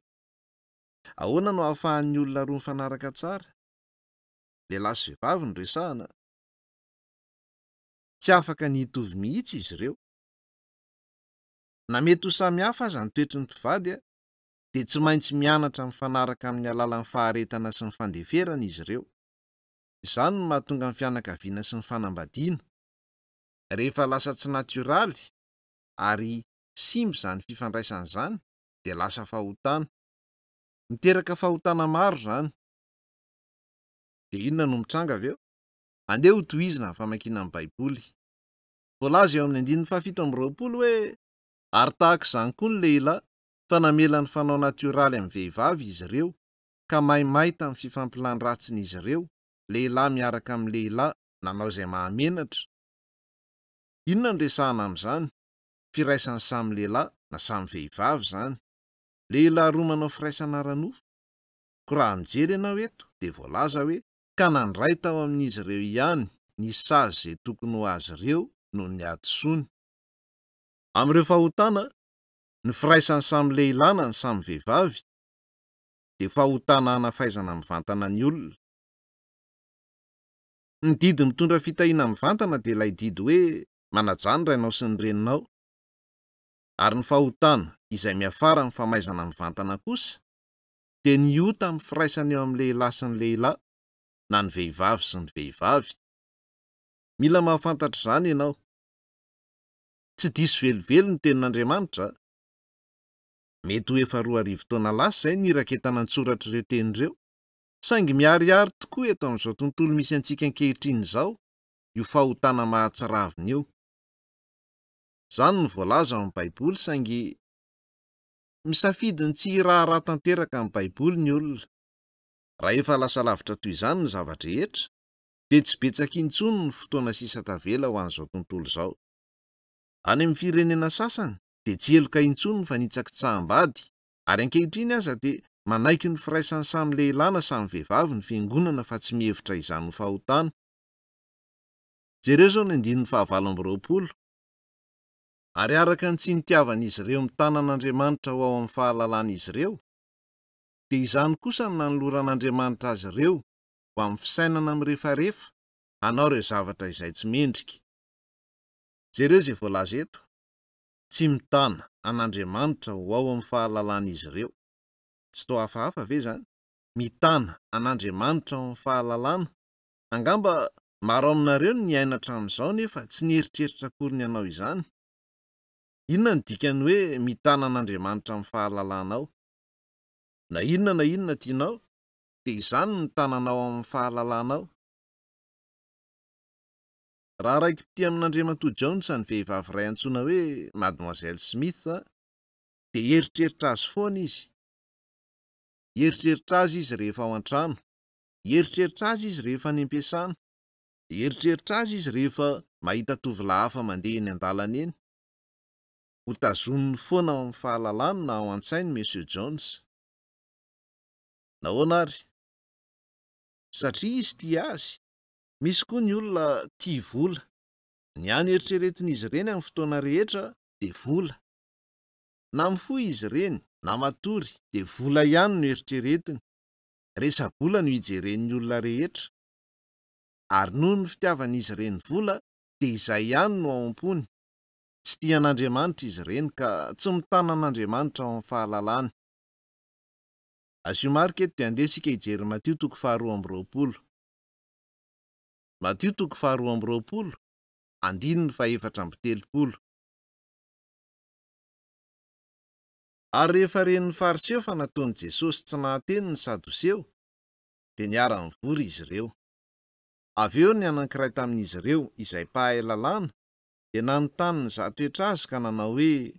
Ahoana no ahafahan'ny olona roa mifanaraka tsara? Lehilahy sy vehivavy no resahana. Tsy afaka ny hitovy mihitsy izy ireo. Na mety ho samy hafa aza ny toetry ny mpivady, dia tsy maintsy mianatra mifanaraka amin'ny alalan'ny faharetana sy ny fandeferana izy ireo. Izany no mahatonga ny fianakaviana sy ny fanambadiana. Rehefa lasa tsy natioraly ary simba izany fifandraisana izany, dia lasa fahotana. Miteraka fahotana maro izany. Dia inona no mitranga avy eo? Andeha ho tohizina ny famakiana amin'ny Baiboly. Voalaza eo amin'ny 7:20 hoe ary tahaka izany koa ny lehilahy, fa namela ny fanao natioraly amin'ny vehivavy izy ireo, ka maimay tamin'ny fifampilany-ratsin'izy ireo. Lehilahy miaraka amin'ny lehilahy nanao izay mahamenatra. Inona no resahana amin'izany? Firaisana samy lehilahy na samy vehivavy izany. Lehilahy roa manao firaisana ara-nofo. Ko raha mijery ianao eto dia voalaza hoe ka nandray tao amin'izy ireo ihany ny sazy izay tokony ho azy ireo noho ny adisony. Amin'ireo fahotana, ny firaisany samy lehilahy na ny samy vehivavy dia fahotana hanafaizana mivantana ny olona. Ny didy mitondra fitahiana mivantana dia ilay didy hoe manajanona ianao sy ny reninao. Ary ny fahotana izay miafara ny famaizana mivantana kosa dia ny ota amin'ny firaisana eo amin'ny lehilahy sy ny lehilahy, na ny vehivavy sy ny vehivavy. Mila mahafantatra izany ianao. Tsy diso velively ny tenin'Andriamanitra. Mety ho efa 2000 taona lasa izay niraketana ny soratr'ireo tenin'ireo, saingy miharihary tokoa eto amin'izao tontolo misy antsika ankehitriny izao io fahotana mahatsiravina io. Izany no voalaza ao amin'ny Baiboly, saingy misafidy ny tsy hiraharah tanteraka amin'ny Baiboly ny olona. Raha efa lasa lavitra toy izany ny zavatra rehetra, dia tsy betsaka intsony ny fotoana sisa tavela ho an'izao tontolo izao. Any amin'ny firenena sasany dia tsy heloka intsony ny fanitsakitsaham-bady, ary ankehitriny aza dia manaiky ny firaisan'ny samy lehilahy na samy vehivavy ny fiangonana fa tsy mihevitra izany ho fahotana. Jereo izao ny 9:20. Ary araka ny tsy nitiavan'izy ireo mitanan'Andriamanitra ho ao amin'ny fahalalàn'izy ireo, dia izany kosa ny nanoloran'Andriamanitra azy ireo ho amin'ny fisainana mirefarefa hanao ireo zavatra izay tsy mendrika. Jereo izay voalaza eto. tsy mitana an'Andriamanitra ho ao amin'ny fahalalàn'izy ireo. Tsy toa hafahafa ve zany? Mitana an'Andriamanitra ao amin'ny fahalalàna. Angamba maro aminareo ny aina hatramin'izao nefa tsy nieritreritra akory ny hanao izany. Inona ny dikany hoe mitana an'Andriamanitra amin'ny fahalalàna ao? Na inona tianao, dia izany ny tananao amin'ny fahalalàna ao. Raha raiki-pity amin'Andriamatoa Jones ny vehivavy iray antsoina hoe Mademoiselle Smith, dia eritreritra azy foana izy. Eritreritra azy izy rehefa ao an-trano, eritreritra azy izy rehefa any am-piasana, eritreritra azy izy rehefa mahita tovolahy hafa mandeha eny an-dalana eny. Ho tazoniny foana ao amin'ny fahalalàna na ao an-tsainy Monsieur Jones. Nahoana ary? Satria izy tia azy. Misy koa ny olona tia vola. Ny any eritreretin'izy ireny amin'ny fotoana rehetra dia vola. Na mifoy izy ireny, na matory, dia vola ihany no eritreretiny. Resa-bola no ijeren'ny olona rehetra. Ary noho ny fitiavan'izy ireny vola, dia izay ihany no ao am-pony. Tsy tian'Andriamanitra izy ireny ka tsy mitana an'Andriamanitra ao amin'ny fahalalàna. Asio marika eto dia andeha isika hijery Matio 12:20. Matio 12:20, 14:70. Ary rehefa ren'ny fariseo fa nataon'i Jesosy tsy nahateny ny sadoseo, dia niara-nivory izy ireo. Avy eo ny anankiray tamin'izy ireo izay mpahay lalàna dia nanontany nizahan-toetra azy ka nanao hoe,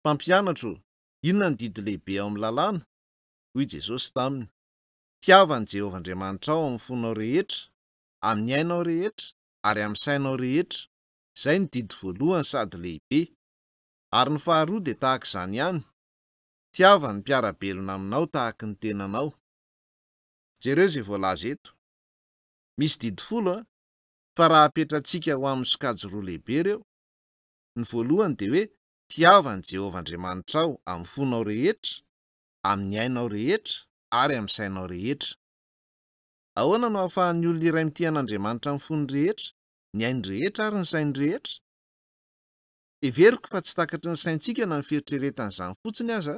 mpampianatro, inona ny didy lehibe ao amin'ny lalàna? Hoy Jesosy taminy, tiavan'i Jehovah-Andriamanitra ao amin'ny fonao rehetra, amin'ny ainao rehetra, ary amin'ny sainao rehetra. Izay ny didy voalohany sady lehibe. Ary ny faharoa dia tahaka izany ihany, tiava ny mpiara-belona aminao tahaka ny tenanao. Jereo izay voalaza eto. Misy didy 10, fa raha apetrantsika ho amin'ny sokajy roa lehibe ireo. Ny voalohany dia hoe, tiavan'i Jehovah-Andriamanitra ao amin'ny fonao rehetra, amin'ny ainao rehetra, ary amin'ny sainao rehetra. Ahoana no ahafahan'ny olona iray mity an'Andriamanitra amin'ny fony rehetra, ny ainy rehetra ary ny sainy rehetra? Everiko fa tsy takatry ny saintsika na ny fieritreretan'izany fotsiny aza.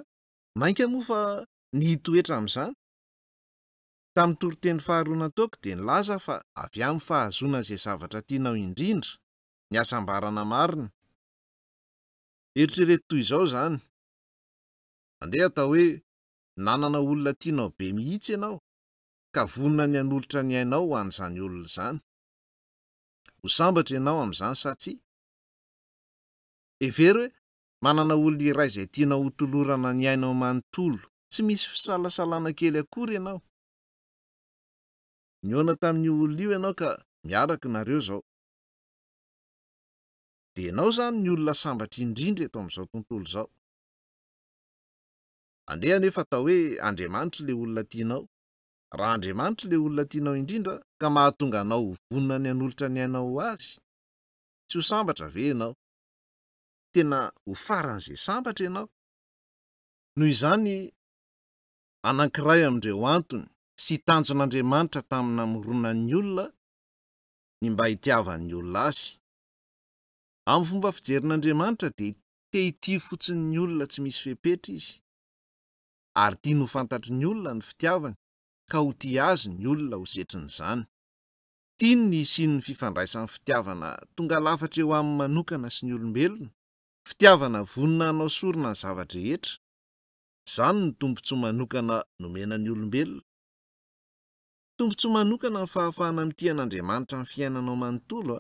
Mainka moa fa nihitoetra amin'izany. Tamin'ny toriteny faharoa nataoko dia nilaza fa avy amin'ny fahazona izay zavatra tianao indrindra, ny hasambarana marina. Eritrereto toy izao izany. Andeha atao hoe nanana olona tianao be mihitsy ianao, ka vonona ny hanolotra ny ainao ho an'izany olona izany. Ho sambatra ianao amin'izany sa tsia? Every hoe manana olona iray izay tianao hotolorana ny ainao manontolo, tsy misy fisalasalana kely akory ianao. Niona tamin'ny olona io ianao ka miaraka nareo izao. Dia ianao zany ny olona sambatra indrindra eto amin'izao tontolo izao. Andeha nefa atao hoe Andriamanitra le olona tianao. Raha Andriamanitra le olona tianao indrindra ka mahatonga anao ho vonona ny hanolotra ny ainao ho azy, tsy ho sambatra ve ianao? Tena ho faran'izay sambatra ianao. Noho izany, anankiray amin'ireo antony sy tanjon'Andriamanitra tamin'ny namoronan'ny olona ny mba hitiavan'ny olona azy. Amin'ny fomba fijerin'Andriamanitra dia te hitia fotsiny ny olona tsy misy fepetra izy. Ary tiany ho fantatry ny olona ny fitiavany, ka ho tia azy ny olona ho setrin'izany. Tiany ny hisian'ny fifandraisan'ny fitiavana tonga lafatra eo amin'ny manokana sy ny olombelona, fitiavana vonona hanao sorona ny zavatra rehetra. Izany ny tombontsoa manokana nomenan'ny olombelona. Tombontsoa manokana ny fahafahana mity an'Andriamanitra amin'ny fiainanao manontolo.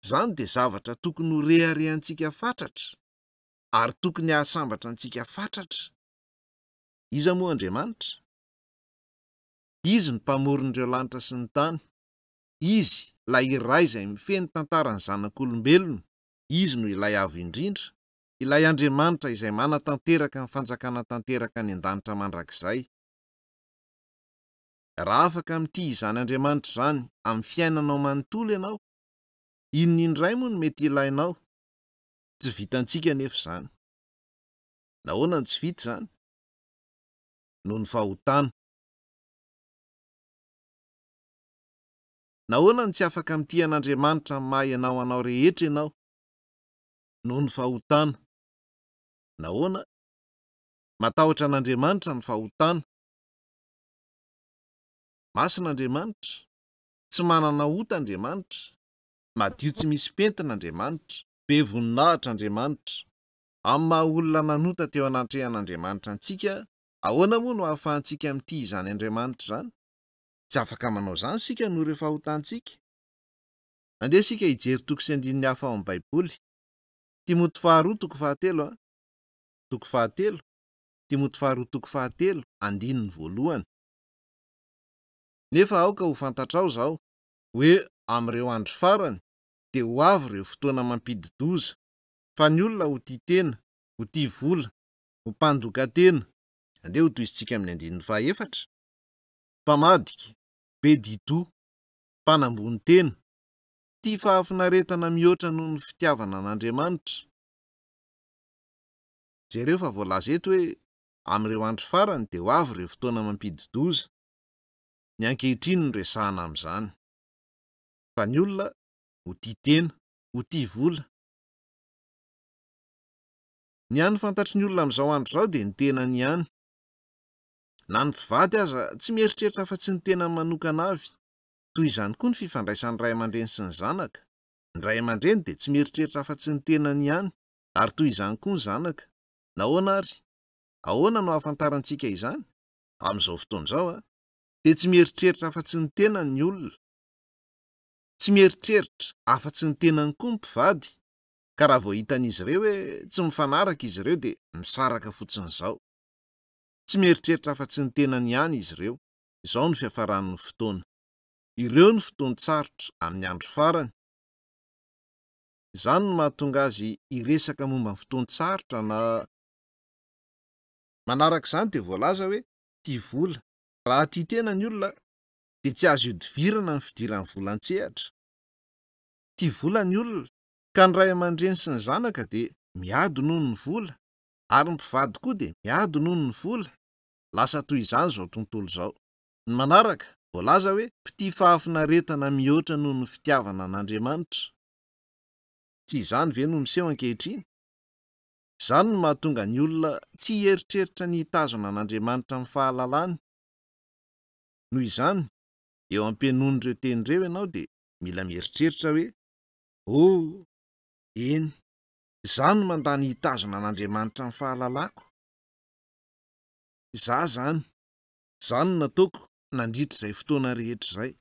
Izany dia zavatra tokony ho reharehantsika fatratra, ary tokony hahasambatra antsika fatratra. Iza moa Andriamanitra? Izy ny mpamoron'ireo lanitra sy ny tany. Izy, ilay iray izay mifehy ny tantarany zanak'olombelona. Izy no ilay avo indrindra, ilay Andriamanitra izay manatanteraka ny fanjakana tanteraka any an-danitra mandrakizay. Raha afaka mity izany Andriamanitra izany amin'ny fiainanao manontolo ianao, inona indray moa no mety ilainao? Tsy vitantsika nefa izany. Nahoana ny tsy vita izany? Noho ny fahotana. Nahoana ny tsy afaka mity an'Andriamanitra amin'ny maha ianao anao rehetra ianao? noho ny fahotana. Nahoana? Matahotra an'Andriamanitra ny fahotana. Masin'Andriamanitra, tsy manana ota Andriamanitra, madio tsy misy pentina Andriamanitra, be voninahitra Andriamanitra. Amin'ny maha olona nanota teo anatrehan'Andriamanitra antsika, ahoana moa no ahafahantsika mity izany Andriamanitra izany? Tsy afaka manao izany sika noho ireo fahotantsika. Andeha sika hijery toko sy andininy hafa ao amin'ny Baiboly. Timoty faharoa toko fahatelo toko fahatelo, Timoty faharoa toko fahatelo, andininy voalohany. Nefa aoka ho fantatrao zao hoe amin'ireo andro farany dia ho avy ireo fotoana mampidi-doza, fa ny olona ho tia tena, ho tia vola, ho mpandoka-tena. Andeha ho toizintsika amin'ny andininy fahaefatra. Mpamadika, be dido, mpanambony tena, tia fahafinaretana mihoatra noho ny fitiavana an'Andriamanitra. Jereo fa voalaza eto hoe amin'ireo andro farany dia ho avy ireo fotoana mampidi-doza. Ny ankehitriny no resahana amin'izany. Fa ny olona ho tia tena, ho tia vola. Ny hany fantatry ny olona amin'izao andro izao dia ny tenany ihany. Na ny mpivady aza tsy mieritreritra afa-tsy ny tenany manokana avy. Toy izany koa ny fifandraisan'ny ray aman-dreny sy ny zanaka. Ny ray aman-dreny dia tsy mieritreritra afa-tsy ny tenany ihany, ary toy izany koa ny zanaka. Nahoana ary? Ahoana no ahafantarantsika izany? Amin'izao fotoana izao dia tsy mieritreritra afa-tsy ny tenany ny olona. Tsy mieritreritra afa-tsy ny tenany koa ny mpivady. Ka raha vao hitan'izy ireo hoe tsy mifanaraka izy ireo dia misaraka fotsiny izao. Tsy mieritreritra afa-tsy ny tenany ihany izy ireo. Izao ny fiafaran'ny fotoana. Ireo ny fotoan-tsarotra amin'ny andro farany. Izany no mahatonga azy hiresaka momba ny fotoan-tsarotra na manaraka izany dia voalaza hoe tia vola. Raha tia tena ny olona dia tsy azo idivirana ny fidiran'ny volan-tsehatra. Tia vola ny olona, ka ny ray aman-dreny sy ny zanaka dia miady noho ny vola, ary ny mpivady koa dia miady noho ny vola. Lasa toy izany izao tontolo izao. Ny manaraka voalaza hoe mpitia fahafinaretana mihoatra noho ny fitiavana an'Andriamanitra. Tsy izany ve no miseho ankehitriny? Izany no mahatonga ny olona tsy hieritreritra ny hitazona an'Andriamanitra amin'ny fahalalany. Noho izany, eo am-pienoan'ireo tenireo ianao dia mila mieritreritra hoe, eny, izany no mandany hitazona an'Andriamanitra amin'ny fahalalako. Izany no nataoko nandritra izay fotoana rehetra izay.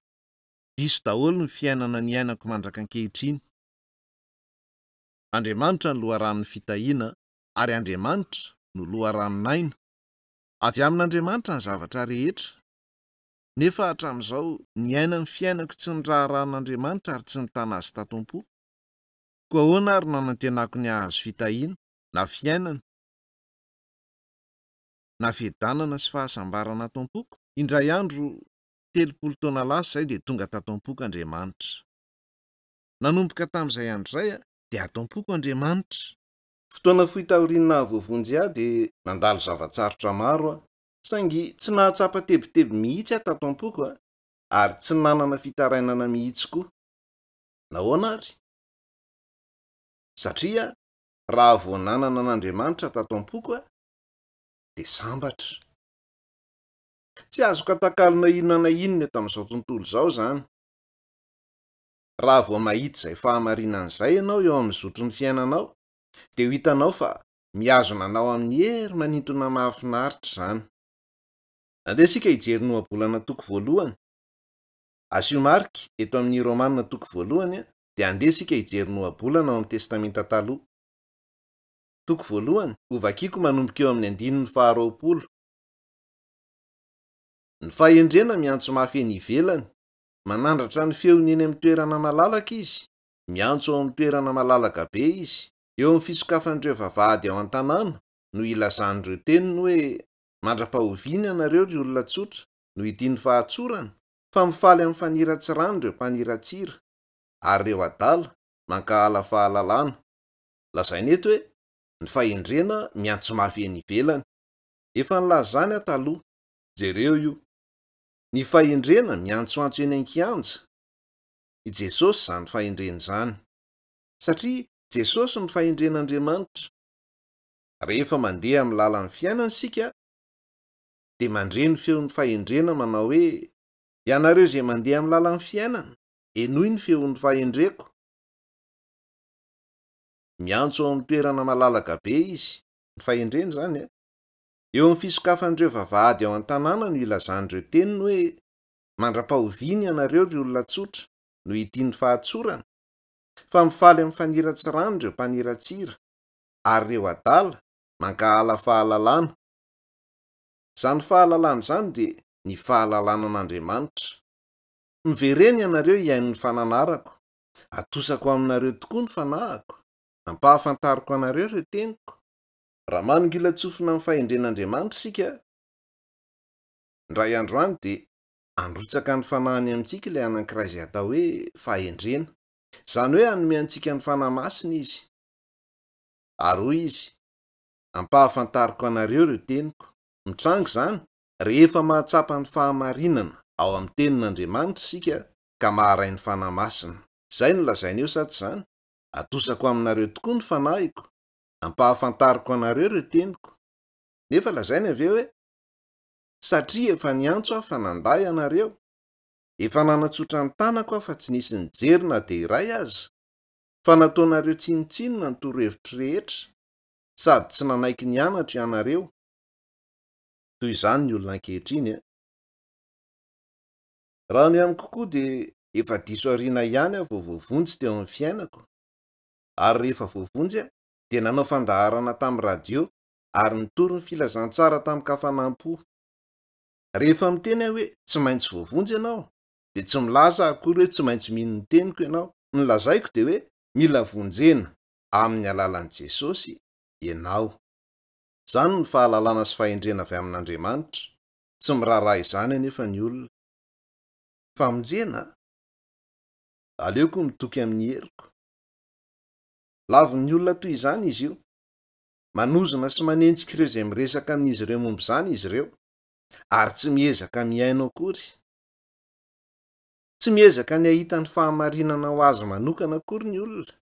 Diso daholo ny fiainana ny ainako mandraka ankehitriny. Andriamanitra no loharanon'ny fitahiana, ary Andriamanitra no loharanon'aina. Avy amin'Andriamanitra ny zavatra rehetra. Nefa hatramin'izao ny aina ny fiainako tsy ny raharan'Andriamanitra ary tsy nitana azy tatom-po. Koa ahoana ary no nanantenako ny hahazo fitahiana, na fiainana, na fiadanana sy fahasambarana ato am-poko? Indray andro 30 taona lasa izay dia tonga tato am-poko Andriamanitra. Nanomboka tamin'izay andro izay dia ato am-poko Andriamanitra. Fotoana fohitahorinana voavonjy aho dia nandalo zavatsarotra maro saingy tsy nahatsapa tebiteby mihitsy aho tato am-poko ary tsy nanana fitarainana mihitsy koa. Nahoana ary? Satria raha vao nanana an'Andriamanitra tato am-poko dia sambatra. Tsy azoko atakalina inona na inona eto amin'izao tontolo izao izany. Raha vao mahita izay fahamarinan'izay ianao eo amin'ny zotron'ny fiainanao dia ho hitanao fa mihazona anao amin'ny hery manintona mahafinaritra izany. Andeha sika hijery nohabolana toko voalohany. Asio marika eto amin'ny Romanina toko voalohany dia andeha sika hijery nohabolana ao amin'ny testamenta taloha. Toko voalohany, ho vakiako manomboka eo amin'ny andininy faha-20. Ny fahendrena miantso mafy eny ivelany, manandratra ny feony eny amin'ny toerana malalaka izy, miantso ao amin'ny toerana malalaka be izy. Eo amin'ny fisokafan'ireo vavahady ao an-tanàna no ilazan'ireo teniny hoe mandra-pahoviana ianareo ry olona tsotra, no itiany fahatsorana, fa mifaly amin'ny faniratsirany ireo mpaniratsira, ary ireo adala mankahala fahalalana. Lazainy eto hoe ny fahendrena miantso mafy eny ivelany. Efa nilazany aho taloha. Jereo io. Ny fahendrena miantsoantso eny an-kianja. I Jesosy izany fahendrena izany. Satria Jesosy ny fahendren'Andriamanitra. Rehefa mandeha amin'ny lalan'ny fiainana sika, dia mandre ny feon'ny fahendrena manao hoe: ianareo izay mandeha amin'ny lalan'ny fiainana, enoy ny feon'ny fahendreko. Miantso ao amin'ny toerana malalaka be izy, ny fahendrena izany a. Eo amin'ny fisokafan'ireo vavahady ao an-tanàna no ilazan'ireo teniny hoe: mandra-pahoviana ianareo ry olona tsotra, no itiany fahatsorana, fa mifaly amin'ny faniratsirany ireo mpaniratsira, ary ireo adala mankahala fahalalana. Izany fahalalana izany dia ny fahalalanan'Andriamanitra. Miverena ianareo hiaino ny fananarako, atosako aminareo tokoa ny fanahiko, ampahafantariko anareo ireo teniko. Raha manongila tsofina amin'ny fahendren'Andriamanitra sika, indray andro any dia androtsaka ny fanahiny amintsika ilay anankiray izay atao hoe fahendrena, izany hoe hanome antsika ny fanahy masina izy. Ary hoy izy: ampahafantariko anareo ireo teniko. Mitrango izany rehefa mahatsapa ny fahamarinana ao amin'ny tenin'Andriamanitra sika ka maharay ny fanahy masina. Izay no lazaina eo, sady izany: atosako aminareo tokoa ny fanahiko, ampahafantariko anareo ireo teniko. Nefa lazaina avy eo hoe: satria efa niantso aho fa nanday anareo, efa nanatsotra ny tanako aho fa tsy nisy nijery na dia iray aza, fa nataonareo tsinotsinona ny torohevitro rehetra, sady tsy nanaiky nianatra ianareo. Toy izany ny olona ankehitriny a. Raha ny amiko kokoa dia efa diso ariana ihany aho vao voavonjy teo amin'ny fiainako, ary rehefa voavonjy aho dia nanao fandaharana tamin'ny radio ary nitory ny filazantsara tamin'ny kafanampo. Rehefa miteny aho hoe tsy maintsy voavonjy ianao, dia tsy milaza akory hoe tsy maintsy mino ny teniko ianao. Ny lazaiko dia hoe mila vonjena amin'ny alalan'i Jesosy ianao. Izany ny fahalalana sy fahendrena avy amin'Andriamanitra. Tsy miraharaha izany anefa ny olona. Famonjena, aleoko mitoky amin'ny heriko. Lavon'ny olona toy izany izy io. Manozona sy manenjika ireo izay miresaka amin'izy ireo momba izany izy ireo, ary tsy miezaka miaino akory. Tsy miezaka ny ahita ny fahamarinana ho azy manokana akory ny olona.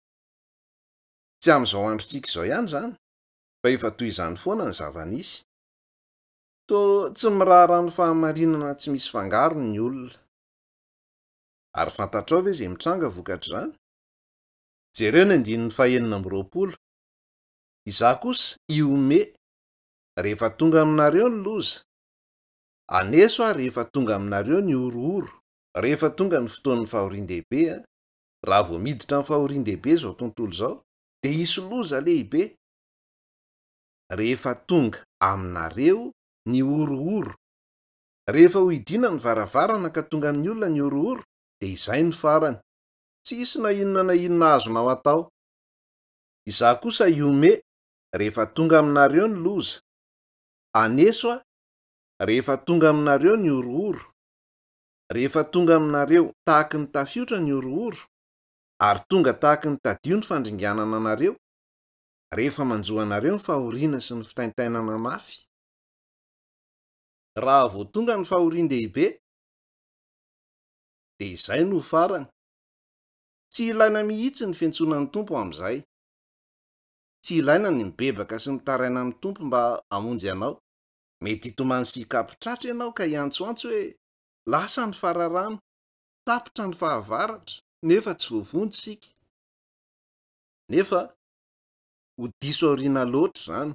Tsy amin'izao androntsika izao ihany izany, fa efa toy izany foana ny zava-nisy. Toa tsy miraharaha ny fahamarinana tsy misy fangarony ny olona. Ary fantatrao ve izay mitranga vokatr'izany? Jereo ny 9:20. Izaho kosa iome rehefa tonga aminareo ny loza, aneso aho rehefa tonga aminareo ny orooro. Rehefa tonga ny fotoan'ny fahorian-dehibe, raha vao miditra amin'ny fahorian-dehibe izao tontolo izao, dia hisy loza lehibe. Rehefa tonga aminareo ny orooro. Rehefa ho idiana ny varavarana ka tonga amin'ny olona ny orooro, dia izay ny farany. Tsy hisy na inona azonao atao. Izaho kosa iome rehefa tonga aminareo ny loza, aneso aho rehefa tonga aminareo ny orooro. Rehefa tonga aminareo tahaka ny tafiotra ny orooro, ary tonga tahaka ny tadio ny fandringanana anareo, rehefa manjohanareo ny fahoriana sy ny fitaintainana mafy. Raha vao tonga ny fahorian-dehibe, dia izay no farany. Tsy ilaina mihitsy ny fiantsonan'ny tompo amin'izay. Tsy ilaina ny mibebaka sy mitaraina amin'ny tompo mba hamonjy anao. Mety hitomany sy hikapitratra ianao ka hiantsoantso hoe lasa ny fararano, tapitra ny fahavaratra, nefa tsy voavonjy sika. Nefa ho diso aoriana loatra izany.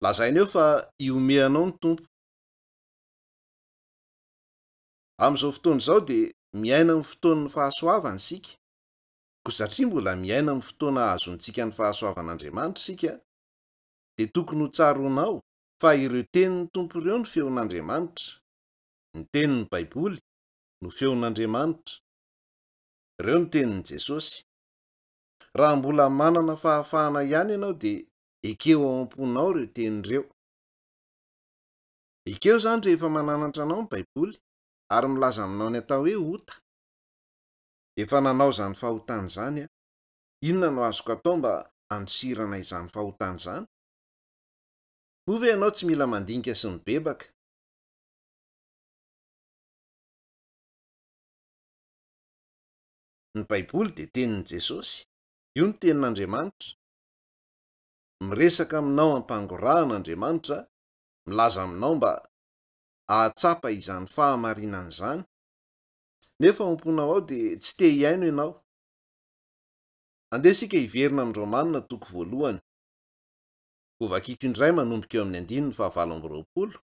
Lazaina eo fa iomeanao ny tompo. Amin'izao fotoana izao dia miaina amin'ny fotoan'ny fahasoavana sika. Koa satria mbola miaina amin'ny fotoana azontsika ny fahasoavan'Andriamanitra sika, dia tokony ho tsaroanao fa ireo tenin'ny tompo ireo no feon'Andriamanitra. Ny tenin'ny Baiboly no feon'Andriamanitra. Ireo no tenin'i Jesosy. Raha mbola manana fahafahana ihany ianao dia ekeo ao am-ponao ireo tenin'ireo. Ekeo izany rehefa mananatra anao ny Baiboly ary milaza aminao ny atao hoe ota. Efa nanao izany fahotana izany aho. Inona no azoko atao mba handosirana izany fahotana izany? Moa ve ianao tsy mila mandinika sy mibebaka? Ny Baiboly dia tenin'i Jesosy. Io ny tenin'Andriamanitra. Miresaka aminao ampangorahanaandriamanitra, milaza aminao mba ahatsapa izany fahamarinana izany. Nefa omponao ao dia tsy te hiaino ianao. Andesika hiverina amin'ny Romanina toko 1. Ovakiko indray manomboka eo amin'ny 9:20.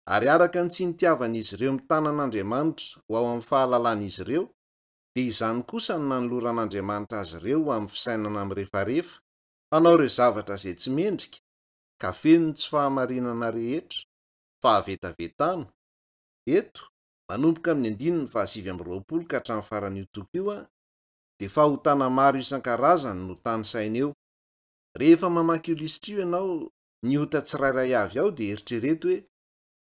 Ary araka ny tsy nitiavan'izy ireo mitanan'Andriamanitra ho ao amin'ny fahalalàn'izy ireo, dia izany kosa ny nanoloran'Andriamanitra azy ireo ho amin'ny fisainana amin'ny rehefarehefa, hanao ireo zavatra izay tsy mendrika, ka feno ny tsy fahamarinana rehetra, fahavetavetana. Eto, manomboka amin'ny 9:20 ka hatramin'ny faran'io toko io dia fahotana maro isan-karazany no tany saina eo. Rehefa mamaky io lisitra io ianao, ny ota tsirairay avy ao dia eritrereto hoe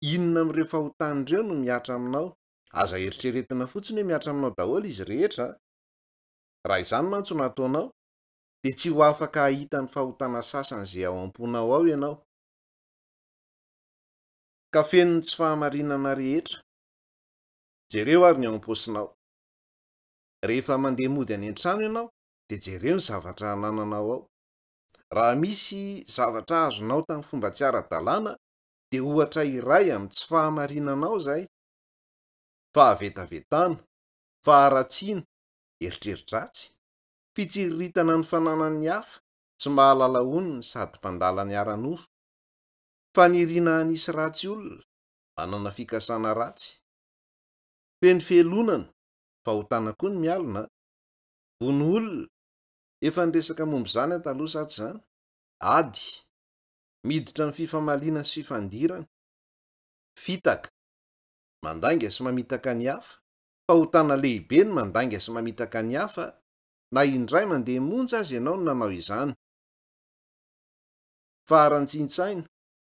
inona amin'ireo fahotan'ireo no miatra aminao. Aza eritreretina fotsiny hoe miatra aminao daholo izy rehetra. Raha izany mantsy no nataonao, dia tsy ho afaka hahita ny fahotana sasany izay ao am-ponao ao ianao, ka feno ny tsy fahamarinana rehetra. Jereo ary ny ao am-posinao. Rehefa mandeha mody any an-trano ianao, dia jereo ny zavatra hanananao ao. Raha misy zavatra azonao tamin'ny fomba tsy ara-dalàna, dia ohatra iray amin'ny tsy fahamarinanao izay. Fahavetavetana, faharatsiana, eritreri-dratsy, fitsiriritana ny fananan'ny hafa, tsy mahalala onona sady mpandala ny ara-nofo, faniriana anisy ratsy olona, manana fikasana ratsy, feno felonana, fahotana koa ny mialina, vono olona, efa niresaka momba izany taloha sa tsy izany? Ady, miditra ny fifamaliana sy fifandirana, fitaka, mandainga sy mamitaka ny hafa, fahotana lehibe ny mandainga sy mamitaka ny hafa, na indray mandeha monja azy ianao no nanao izany. Faharantsintsaina,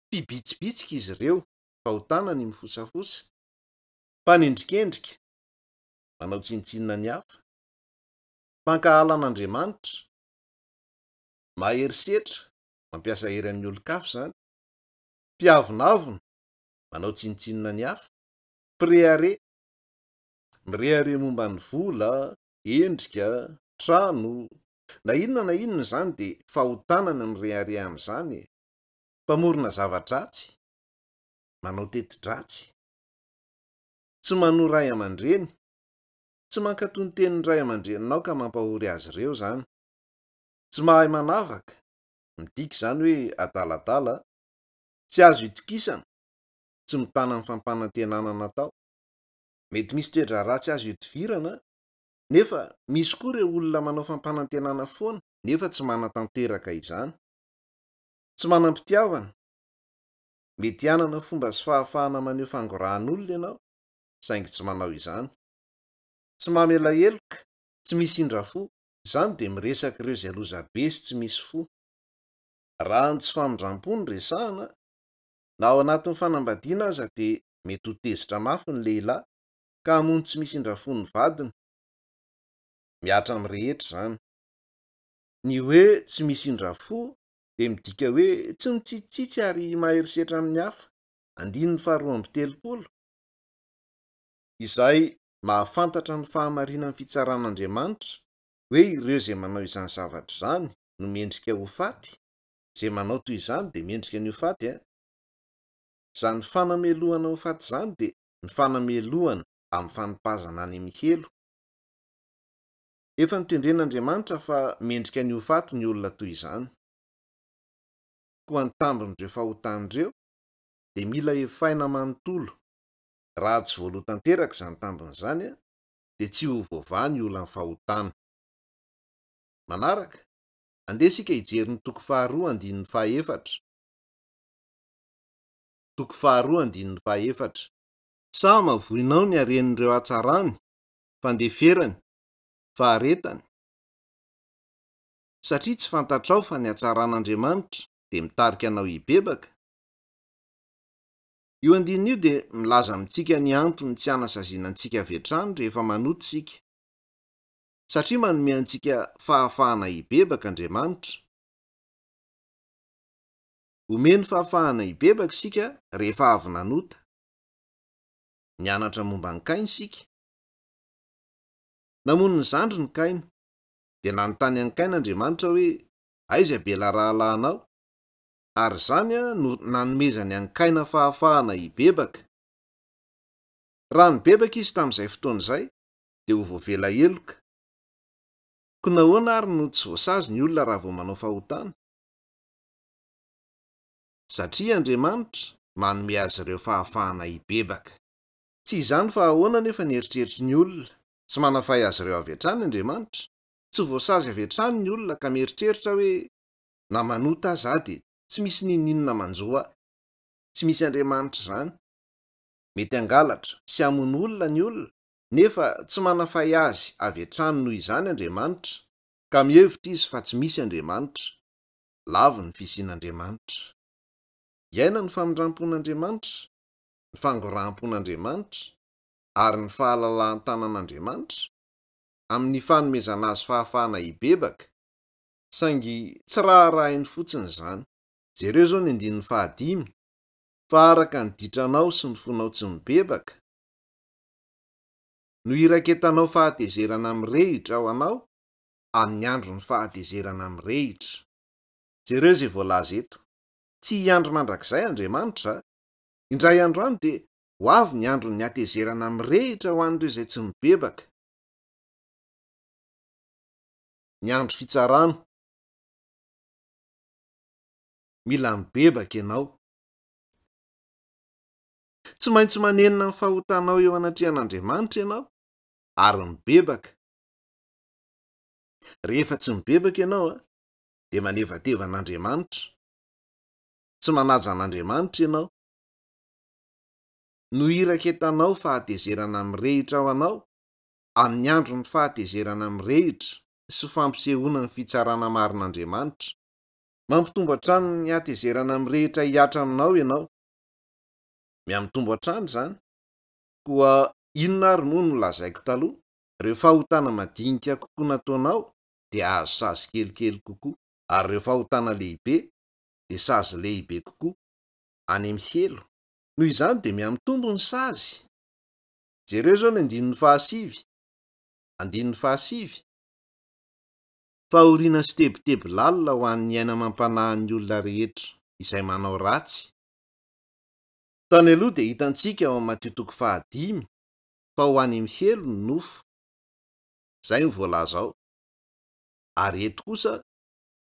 mpibitsibitsika izy ireo, fahotana ny mifosafosa, fanendrikendrika, manao tsintsinina ny hafa, fankahalan'Andriamanitra, maherisetra, mampiasa hery amin'ny olon-kafa izany, mpiavonavona, manao tsintsinina ny hafa, mpirehare, mirehare momba ny vola, endrika, trano, na inona izany dia fahotana ny mirehare amin'izany. Mpamorona zava-dratsy, manao teti-dratsy, tsy manohy ray aman-dreny, tsy mankatony tenin'ny ray aman-dreninao ka mampahory azy ireo izany, tsy mahay manavaka, midika izany hoe adaladala, tsy azo itokisana, tsy mitana amin'ny fampanantenana natao. Mety misy toetra ratsy azo idivirana, nefa misy koa ireo olona manao fampanantenana foana nefa tsy manan-tanteraka izany. Tsy manam-pitiavana, mety hanana fomba sy fahafahana maneho fangorahan'olona ianao, saingy tsy manao izany. Tsy mamela heloka, tsy misindra fo, izany dia miresaka ireo izay lozabe sy tsy misy fo. Raha ny tsy famindrampo ny resahana, na ao anatin'ny fanambadiana aza dia mety ho tezitra mafy ny lehilahy ka hamono tsy misindra fo ny vadiny. Miatra amin'ny rehetra izany. Ny hoe tsy misindra fo dia midika hoe tsy mitsitsitsitsy ary maherisetra amin'ny hafa. 2:30. Izay mahafantatra ny fahamarinan'ny fitsaran'Andriamanitra hoe ireo izay manao izany zavatra izany no mendrika ho faty, izay manao toy izany dia mendrika ny ho faty. Izany fanamelohana ho faty izany dia ny fanamelohana amin'ny fanipazana any amin'ny helo. Efa nitendren'Andriamanitra fa mendrika ny ho faty ny olona toy izany. Koa ny tambon'ireo fahotan'ireo dia mila efaina manontolo. Raha tsy voaloha tanteraka izany tambony izany dia tsy ho voavaha ny olana fahotana. Manaraka, andesika hijery ny toko 2:1-4. Toko 2:1-4. Sa mavoinao ny haren'ireo hatsarany, fandeferany, faharetany. Satria tsy fantatrao fa ny hatsaran'Andriamanitra dia mitarika anao hibebaka. Io andinina io dia milaza amintsika ny antony tsy hanasaziana antsika avy hatrany rehefa manoto isika. Satria manome antsika fahafahana hibebaka Andriamanitra. Omeny fahafahana hibebaka isika rehefa avy nanota. Nianatra momba ny kainy isika. Namono ny zandry ny Kaina, dia nanontany any Kain'Andriamanitra hoe aiza bela rahalahinao, ary zany no nanomezany any Kaina fahafahana hibebaka. Raha nibebaka izy tamin'izay fotoana izay, dia ho voavela eloka. Ko nahoana ary no tsy voasazy ny olona raha vao manao fahotana? Satria Andriamanitra manome azy ireo fahafahana hibebaka. Tsy izany fa ahoana nefa nieritreritry ny olona, tsy manafay azy ireo avy hatrany Andriamanitra? Tsy voasazy avy hatrany ny olona ka mieritreritra hoe na manota aza dia tsy misy ninninona manjoa, tsy misy Andriamanitra izany. Mety angalatra sy hamono olona ny olona, nefa tsy manafay azy avy hatrany noho izany Andriamanitra, ka mihevitra izy fa tsy misy Andriamanitra. Lavo ny fisian'Andriamanitra. Iaina ny famindrampon'Andriamanitra, ny fangorahampon'Andriamanitra ary ny fahalalan-tanan'Andriamanitra amin'ny fanomezana azy fahafahana hibebaka, saingy tsy raharahainy fotsiny izany. Jereo zao ny 15, fa araka ny ditranao sy ny fonao tsy mibebaka no iraketanao fahatezerana mirehitra ao anao amin'ny andro ny fahatezerana mirehitra. Jereo izay voalaza eto. Tsy hiandro mandrakizay Andriamanitra. Indray andro any dia ho avy ny andro ny hatezerana mirehitra ho an'ireo izay tsy mibebaka. Ny andro fitsarana. Mila mibebaka ianao. Tsy maintsy manenina ny fahotanao eo anatrehan'Andriamanitra ianao ary mibebaka. Rehefa tsy mibebaka ianao dia manevateva an'Andriamanitra. Tsy manaja an'Andriamanitra ianao. No iraketanao fahatezerana mirehitra ao anao amin'ny andro ny fahatezerana mirehitra sy fampisehoana ny fitsarana marin'Andriamanitra. Mampitombo hatrany ny hatezerana mirehitra hiatra aminao ianao. Miamitombo hatrany izany. Koa inona ary moa no lazaiko taloha? Ireo fahotana madinika kokoa nataonao dia azo sazy kelikely kokoa, ary ireo fahotana lehibe dia sazy lehibe kokoa. Any amin'ny helo. Noho izany dia miamitombo ny sazy. Jereo zao ny 15. Fahoriana sy tebotebo lalina ho an'ny aina mampanahan'ny olona rehetra izay manao ratsy. Tany aloha dia hitantsika ao amin'ny Mateo 5 fa ho any amin'ny helo ny nofo. Izay ny voalaza ao. Ary eto kosa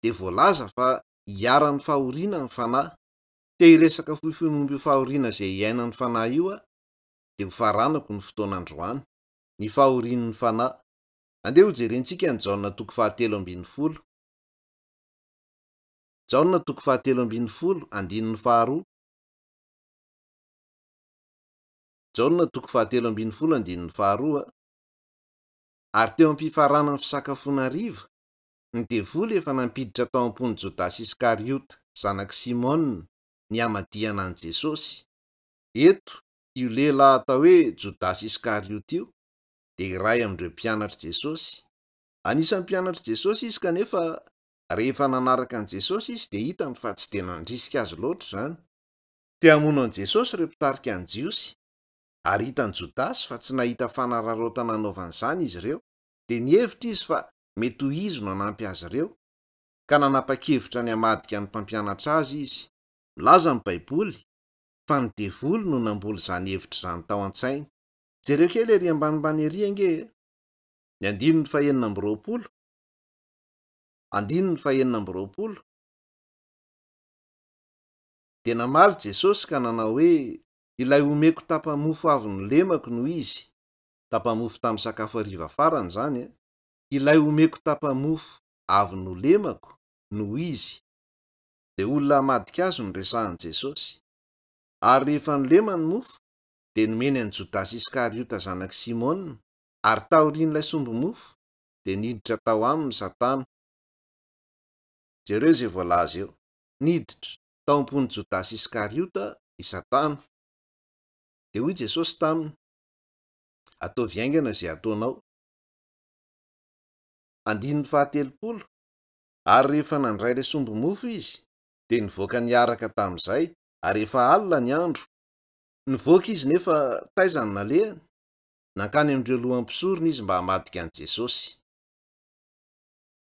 dia voalaza fa hiara-ny fahoriana ny fanahy. Te hiresaka fohifohy momba io fahoriana izay iainan'ny fanahy io dia ho faranako ny fotoana androany, ny fahorian'ny fanahy. Andeha ho jerentsika ny Jaona 7:12. Jaona 7:12, andininy faharoa. Jaona 7:12, andininy faharoa. Ary teo am-pifarana ny fisakafoana hariva, ny devoly efa nampiditra tao am-pony Jodasy Iskariota, zanak' Simona, ny hamadihana an' Jesosy. Eto, io lehilahy atao hoe Jodasy Iskariota io dia iray amin'ireo mpianatr' Jesosy. Anisan'ny mpianatr' Jesosy izy kanefa rehefa nanaraka an' Jesosy izy dia hitany fa tsy dia nandrisika azy loatra izany. Te hamono an' Jesosy ireo mpitarika an Jiosy, ary hitan'i Jodasy fa tsy nahita fanararaotana nanaovan'izany izy ireo, dia nihevitra izy fa mety ho izy no hanampy azy ireo, ka nanapa-kevitra ny hamadika ny mpampianatra azy izy. Milaza amin'ny Baiboly fa ny devoly no namboly izany hevitra izany tao an-tsainy. Jereo kely ery ambanimbany ery ange. Ny 19. Dia namaly Jesosy ka nanao hoe ilay omeko tapa-mofo avy nolemako no izy. Tapa-mofo tamin'ny sakafo hariva farany izany. Ilay omeko tapa-mofo avy nolemako no izy. Dia olona hamadika azy no resahan'i Jesosy. Ary rehefa nolema ny mofo dia nomeny an'i Jodasy Iskariota zanak' Simona, ary taorian'ilay somby mofo dia niditra tao aminy Satana. Jereo izay voalaza eo. Niditra tao am-pony Jodasy Iskariota i Satana. Dia hoy Jesosy taminy, ataovy haingana izay ataonao. 17. Ary rehefa nandray ilay somby mofo izy dia nivoaka niaraka tamin'izay, ary efa alina ny andro. Nivoaka izy nefa taizany nalehany. nankany amin'ireo loham-pisorona izy mba hamadika an' Jesosy.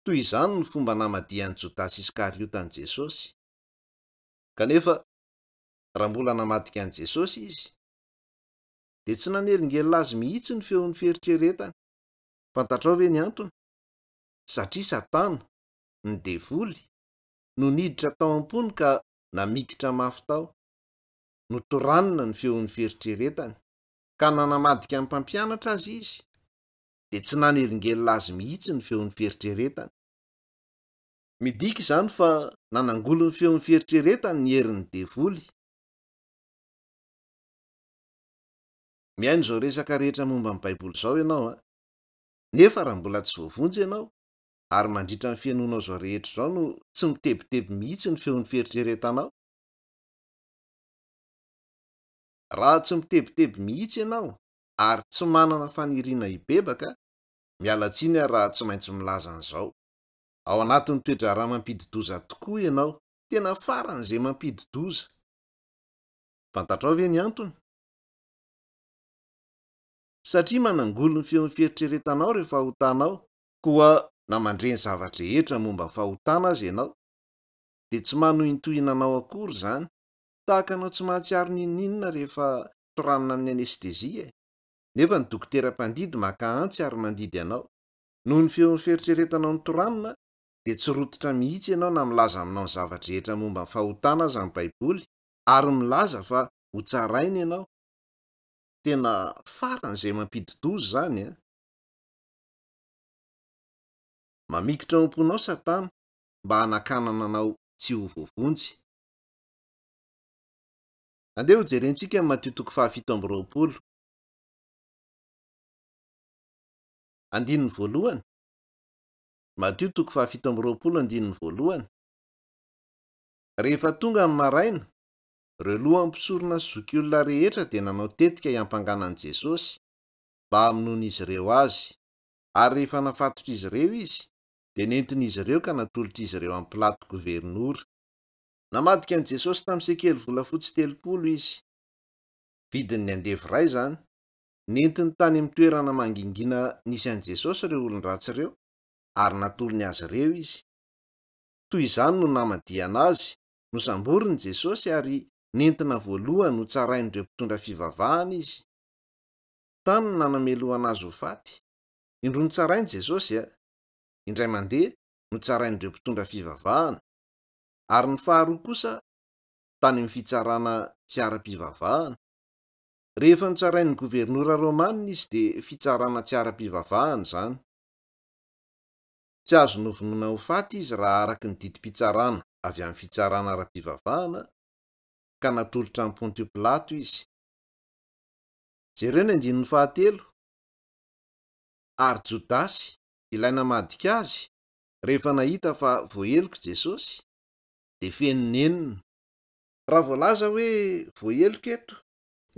Toy izany ny fomba namadian'i Jodasy Iskariota an' Jesosy. Kanefa raha mbola namadika an' Jesosy izy, dia tsy nanelingely azy mihitsy ny feon'ny fieritreretany. Fantatrao ve ny antony? Satria Satana, ny devoly, no niditra tao am-pony ka namikitra mafy tao. Notoranina ny feon'ny fieritreretany, ka nanamadika amin'ny mpampianatra azy izy, dia tsy nanelingely azy mihitsy ny feon'ny fieritreretany. Midika izany fa nanangolo ny feon'ny fieritreretany ny herin'ny devoly. Mihaino izao resaka rehetra momba ny Baiboly izao ianao, nefa raha mbola tsy voavonjy ianao ary mandritra ny fiainonao izao rehetra izao no tsy mitebiteby mihitsy ny feon'ny fieritreretanao. Raha tsy mitebiteby mihitsy ianao ary tsy manana faniriana hibebaka, miala tsiny raha tsy maintsy milaza an'izao. Ao anatin'ny toedrara mampidi-doza tokoa ianao, tena faran'izay mampidi-doza. Fantatrao ve ny antony? Satria manangolo ny feon'ny fieritreretanao rehefa fahotanao, koa na mandreny zavatra rehetra momba fahotana azy ianao, dia tsy manohintohinanao akory izany, tahaka anao tsy mahatsiaro n'inon'inona rehefa toranina amin'ny anestezia. Nefa ny dokotera-mpandidy maka antsy ary mandidy anao. Noho ny feon'ny fieritreretanao ny toranina, dia tsy rototra mihitsy ianao na milaza aminao ny zavatra rehetra momba ny fahotana aza ny Baiboly, ary milaza fa ho tsaraina ianao. Tena faran'izay mampidi-doza izany. Mamikitra ao am-ponao Satana mba hanakanana anao tsy ho voavonjy. Andeha ho jerentsika amin'ny Mateo 7:20. Andininy voalohany. Mateo 7:21. Rehefa tonga ny maraina, ireo loham-pisorona sy zokiolona rehetra dia nanao tetika hiampangana an'i Jesosy mba hamonoan'izy ireo azy. Ary rehefa nafatotra izy ireo izy, dia nentin'izy ireo ka natolotra izy ireo amin'ny Pilato gobernora. Namadika an'i Jesosy tamin'ny sekely volafotsy 30 izy. Vidin'ny andevy iray izany. Nentiny tany amin'ny toerana mangingina nisy an'i Jesosy ireo olon-dratsy ireo, ary natolony azy ireo izy. Toy izany no namadiana azy, nosamboriny Jesosy ary nentina voalohany no tsarain'ireo mpitondra fivavahana izy. Tany no nanamelohana azy ho faty. Indroa no tsarainy Jesosy, indray mandeha no tsarain'ireo mpitondra fivavahana, ary ny faharoa kosa tany amin'ny fitsarana tsy ara-pivavahana. Rehefa notsarain'ny gobernora Romanina izy dia fitsarana tsy ara-pivavahana izany. Tsy azo novonoina ho faty izy raha araka ny didim-pitsarana avy amin'ny fitsarana ara-pivavahana, ka natolotra amin'ny Pontio Pilato izy. Jereo ny andininy 9. Ary Jodasy, ilay namadika azy, rehefa nahita fa voaheloka Jesosy, dia feno nenina. Raha voalaza hoe voaheloka eto,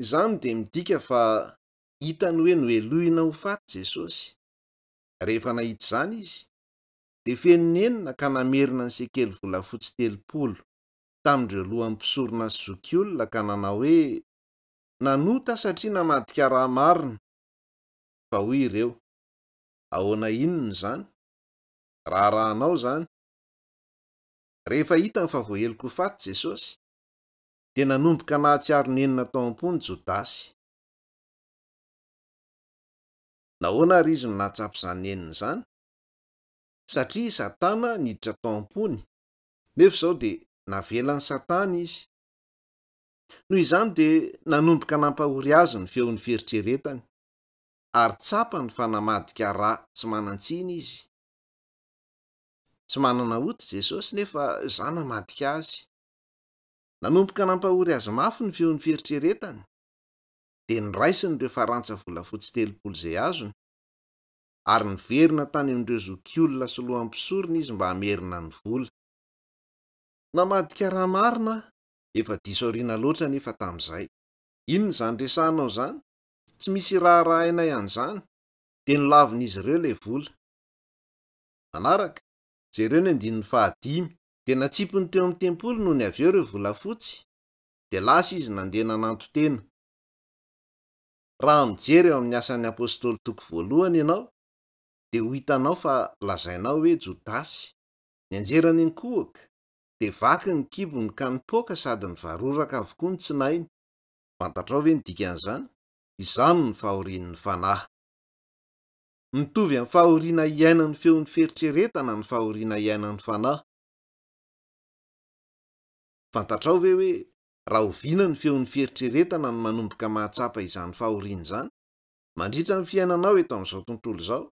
izany dia midika fa hitany hoe noelohina ho faty Jesosy. Rehefa nahita izany izy, dia feno nenina ka namerina ny sekely volafotsy 30 tamin'ireo loham-pisorona sy zokiolona ka nanao hoe nanota satria namadika raha marina. Fa hoy ireo, ahoana inona izany? Rahanao izany. Rehefa hitany fa voaheloka ho faty Jesosy, dia nanomboka nahatsiaro nenina tao am-pony Jodasy. Nahoana ary izy no nahatsapy izany nenina izany? Satria Satana niditra tao am-pony, nefa izao dia navelany Satana izy. Noho izany dia nanomboka nampahory azy ny feon'ny fieritreretany, ary tsapany fa namadika rà tsy manan-tsiny izy. Tsy manana hoty Jesosy nefa izany namadika azy. Nanomboka nampahory azy mafy ny feon'ny fieritreretany, dia niraisiny ireo farantsa volafotsy 30 izay azony, ary niverina tany amin'ireo zokiolona sy loham-pisorona izy mba hamerina ny vola. Namadika raha marina, efa diso aoriana loatra nefa tamin'izay. Inona izany resahanao izany? Tsy misy raha aina ihany izany, dia nilavin'izy ireo ilay vola. Manaraka, jereo ny andininy 15. Dia natsipony teo amin'ny tempolo noho ny avy eo ireo volafotsy, dia lasa izy nandeha nananto tena. Raha mijery eo amin'ny asan'ny apôstôly toko voalohany ianao, dia ho hitanao fa lazainao hoe Jodasy, ny anjerany ankohaka, dia vaky ny kibony ka nipoaka sady nivaroraka avokoa ny tsinainy. Fantatrao ve ny dikan'izany? Izany ny fahorian'ny fanahy. Mitovy amin'ny fahoriana iainan'ny feon'ny fieritreretana ny fahoriana iainan'ny fanahy. Fantatrao ve hoe raha oviana ny feon'ny fieritreretana no manomboka mahatsapa izany fahoriana izany, mandritra ny fiainanao eto amin'izao tontolo izao,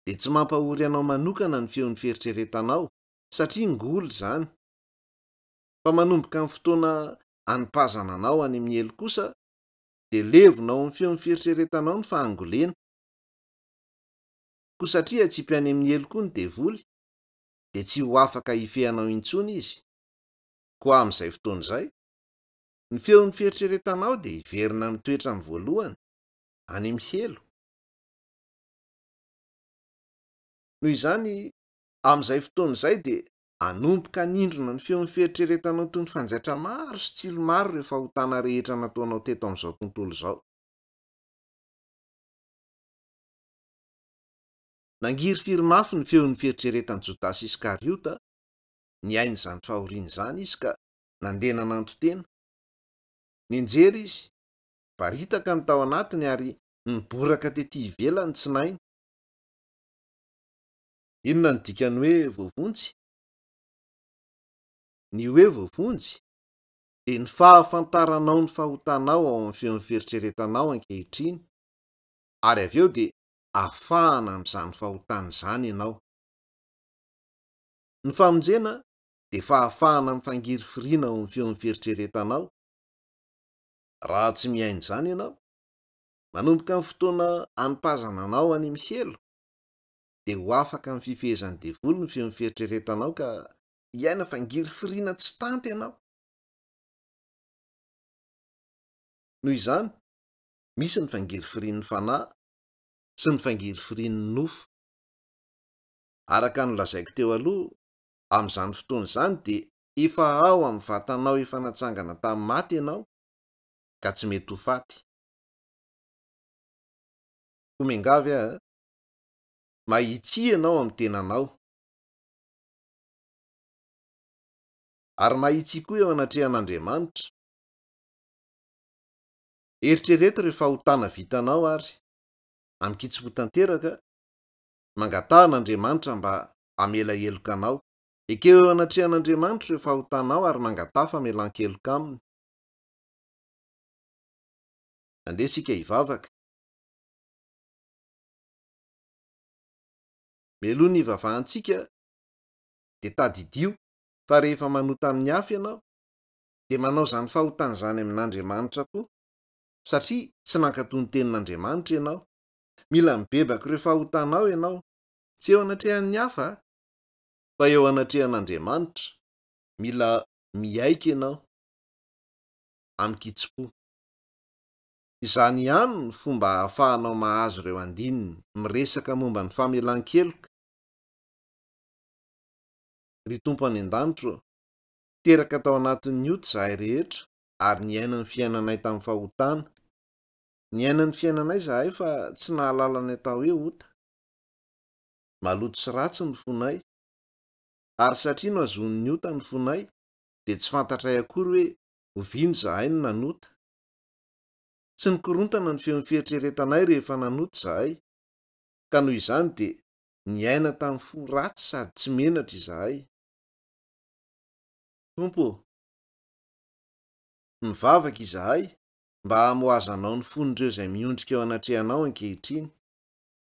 dia tsy mampahory anao manokana ny feon'ny fieritreretanao, satria ngoly izany. Fa manomboka amin'ny fotoana anipazana anao any amin'ny elo kosa, dia levonao amin'ny feon'ny fieritreretanao ny fahangolena. Koa satria tsy mpiany amin'ny elo koa ny devoly, dia tsy ho afaka hifehanao intsony izy. Koa amin'izay fotoana izay, ny feon'ny fieritreretanao dia hiverina mitoetra amin'ny voalohany any amin'ny elo. Noho izany, amin'izay fotoana izay dia anomboka nindrona ny feon'ny fieritreretanao toy ny fanjaitra maro sy tsilo maro ireo fahotana rehetra nataonao teto amin'izao tontolo izao. Nangiry firy mafy ny feon'ny fieritreretan'i Jodasy Iskariota, niaina izany fahoriana izany izy ka nandeha nanantotena. Nianjera izy, paritaka ny tao anatiny ary niboraka tetỳ ivelany tsinainy. Inona ny dikany hoe voavonjy? Ny hoe voavonjy dia ny fahafantaranao ny fahotanao ao amin'ny feon'ny fieritreretanao ankehitriny, ary avy eo dia afahana amin'izany fahotana izany ianao. Ny famonjena dia fahafahana mifangiry firiana ao amin'ny feon'ny fieritreretanao. Raha tsy miaina izany ianao, manomboka amin'ny fotoana anipazana anao any amin'ny elo, dia ho afaka amin'ny fifehezan'ny devoly ny feon'ny fieritreretanao ka hiaina fangiry firiana tsy tanty ianao. Noho izany, misy ny fangiry firian'ny fanahy sy ny fangiry firian'ny nofo. Araka ny lazaiko teo aloha, amin'izany fotoana izany dia efa ao amin'ny vatanao efa natsangana tamin'ny maty ianao, ka tsy mety ho faty. Ho miangavy aho, mahitsy ianao amin'ny tenanao, ary mahitsy koa eo anatrehan'Andriamanitra. Eritrereto rehefa hotana vitanao ary amin'ny kitsipo tanteraka, mangatàn'Andriamanitra mba hamela heloka anao. Ekeo eo anatrehan'Andriamanitra ireo fahotanao ary mangatà famelan-keloka aminy. Andeha isika hivavaka. Meloa ny ivavahantsika dia tadidio fa rehefa manota amin'ny hafa ianao, dia manao izany fahotana izany amin'Andriamanitra koa, satria tsy nankatony tenin'Andriamanitra ianao. Mila mibebaka ireo fahotanao ianao, tsy eo anatrehan'ny hafa fa eo anatrehan'Andriamanitra. Mila miaika ianao amin'ny kitsipo. Izany ihany ny fomba ahafahanao mahazo ireo andininy miresaka momba ny famelan-keloka. Ry Tompo any an-danitra, teraka tao anatin'ny ota izahay rehetra ary niaina ny fiainanay tamin'ny fahotana. Niaina ny fiainanay izahay fa tsy nahalala ny atao hoe ota. Maloto sy ratsy ny fonay, ary satria no azon'ny ota ny fonay, dia tsy fantatray akory hoe oviano izahay no nanota. Tsy nikorontana ny feon'ny fieritreretanay rehefa nanota izahay, ka noho izany dia niaina tamin'ny fo ratsy sady tsy menatra izahay. Tompo, mivavaka izahay mba hamoaza anao ny fonindreo izay miondrika eo anatrehanao ankehitriny,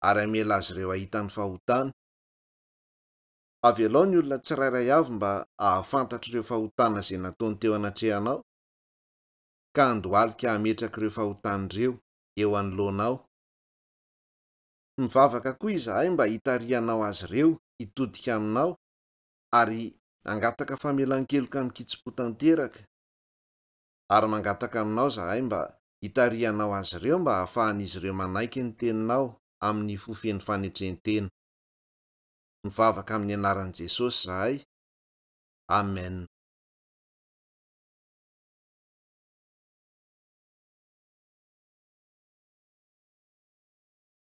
ary hamela azy ireo ahita ny fahotana. Avelao ny olona tsirairay avy mba ahafantatra ireo fahotana izay nataony teo anatrehanao, ka handohalika hametraka ireo fahotan'ireo eo anoloanao. Mivavaka koa izahay mba hitarihanao azy ireo hitodika aminao, ary hangataka famelan-keloka amin'ny kitsipo tanteraka. Ary mangataka aminao izahay mba hitarihanao azy ireo mba hahafahan'izy ireo manaiky ny teninao amin'ny fofeny fanetrentena. Mivavaka amin'ny anaran'i Jesosy izahay. Amen.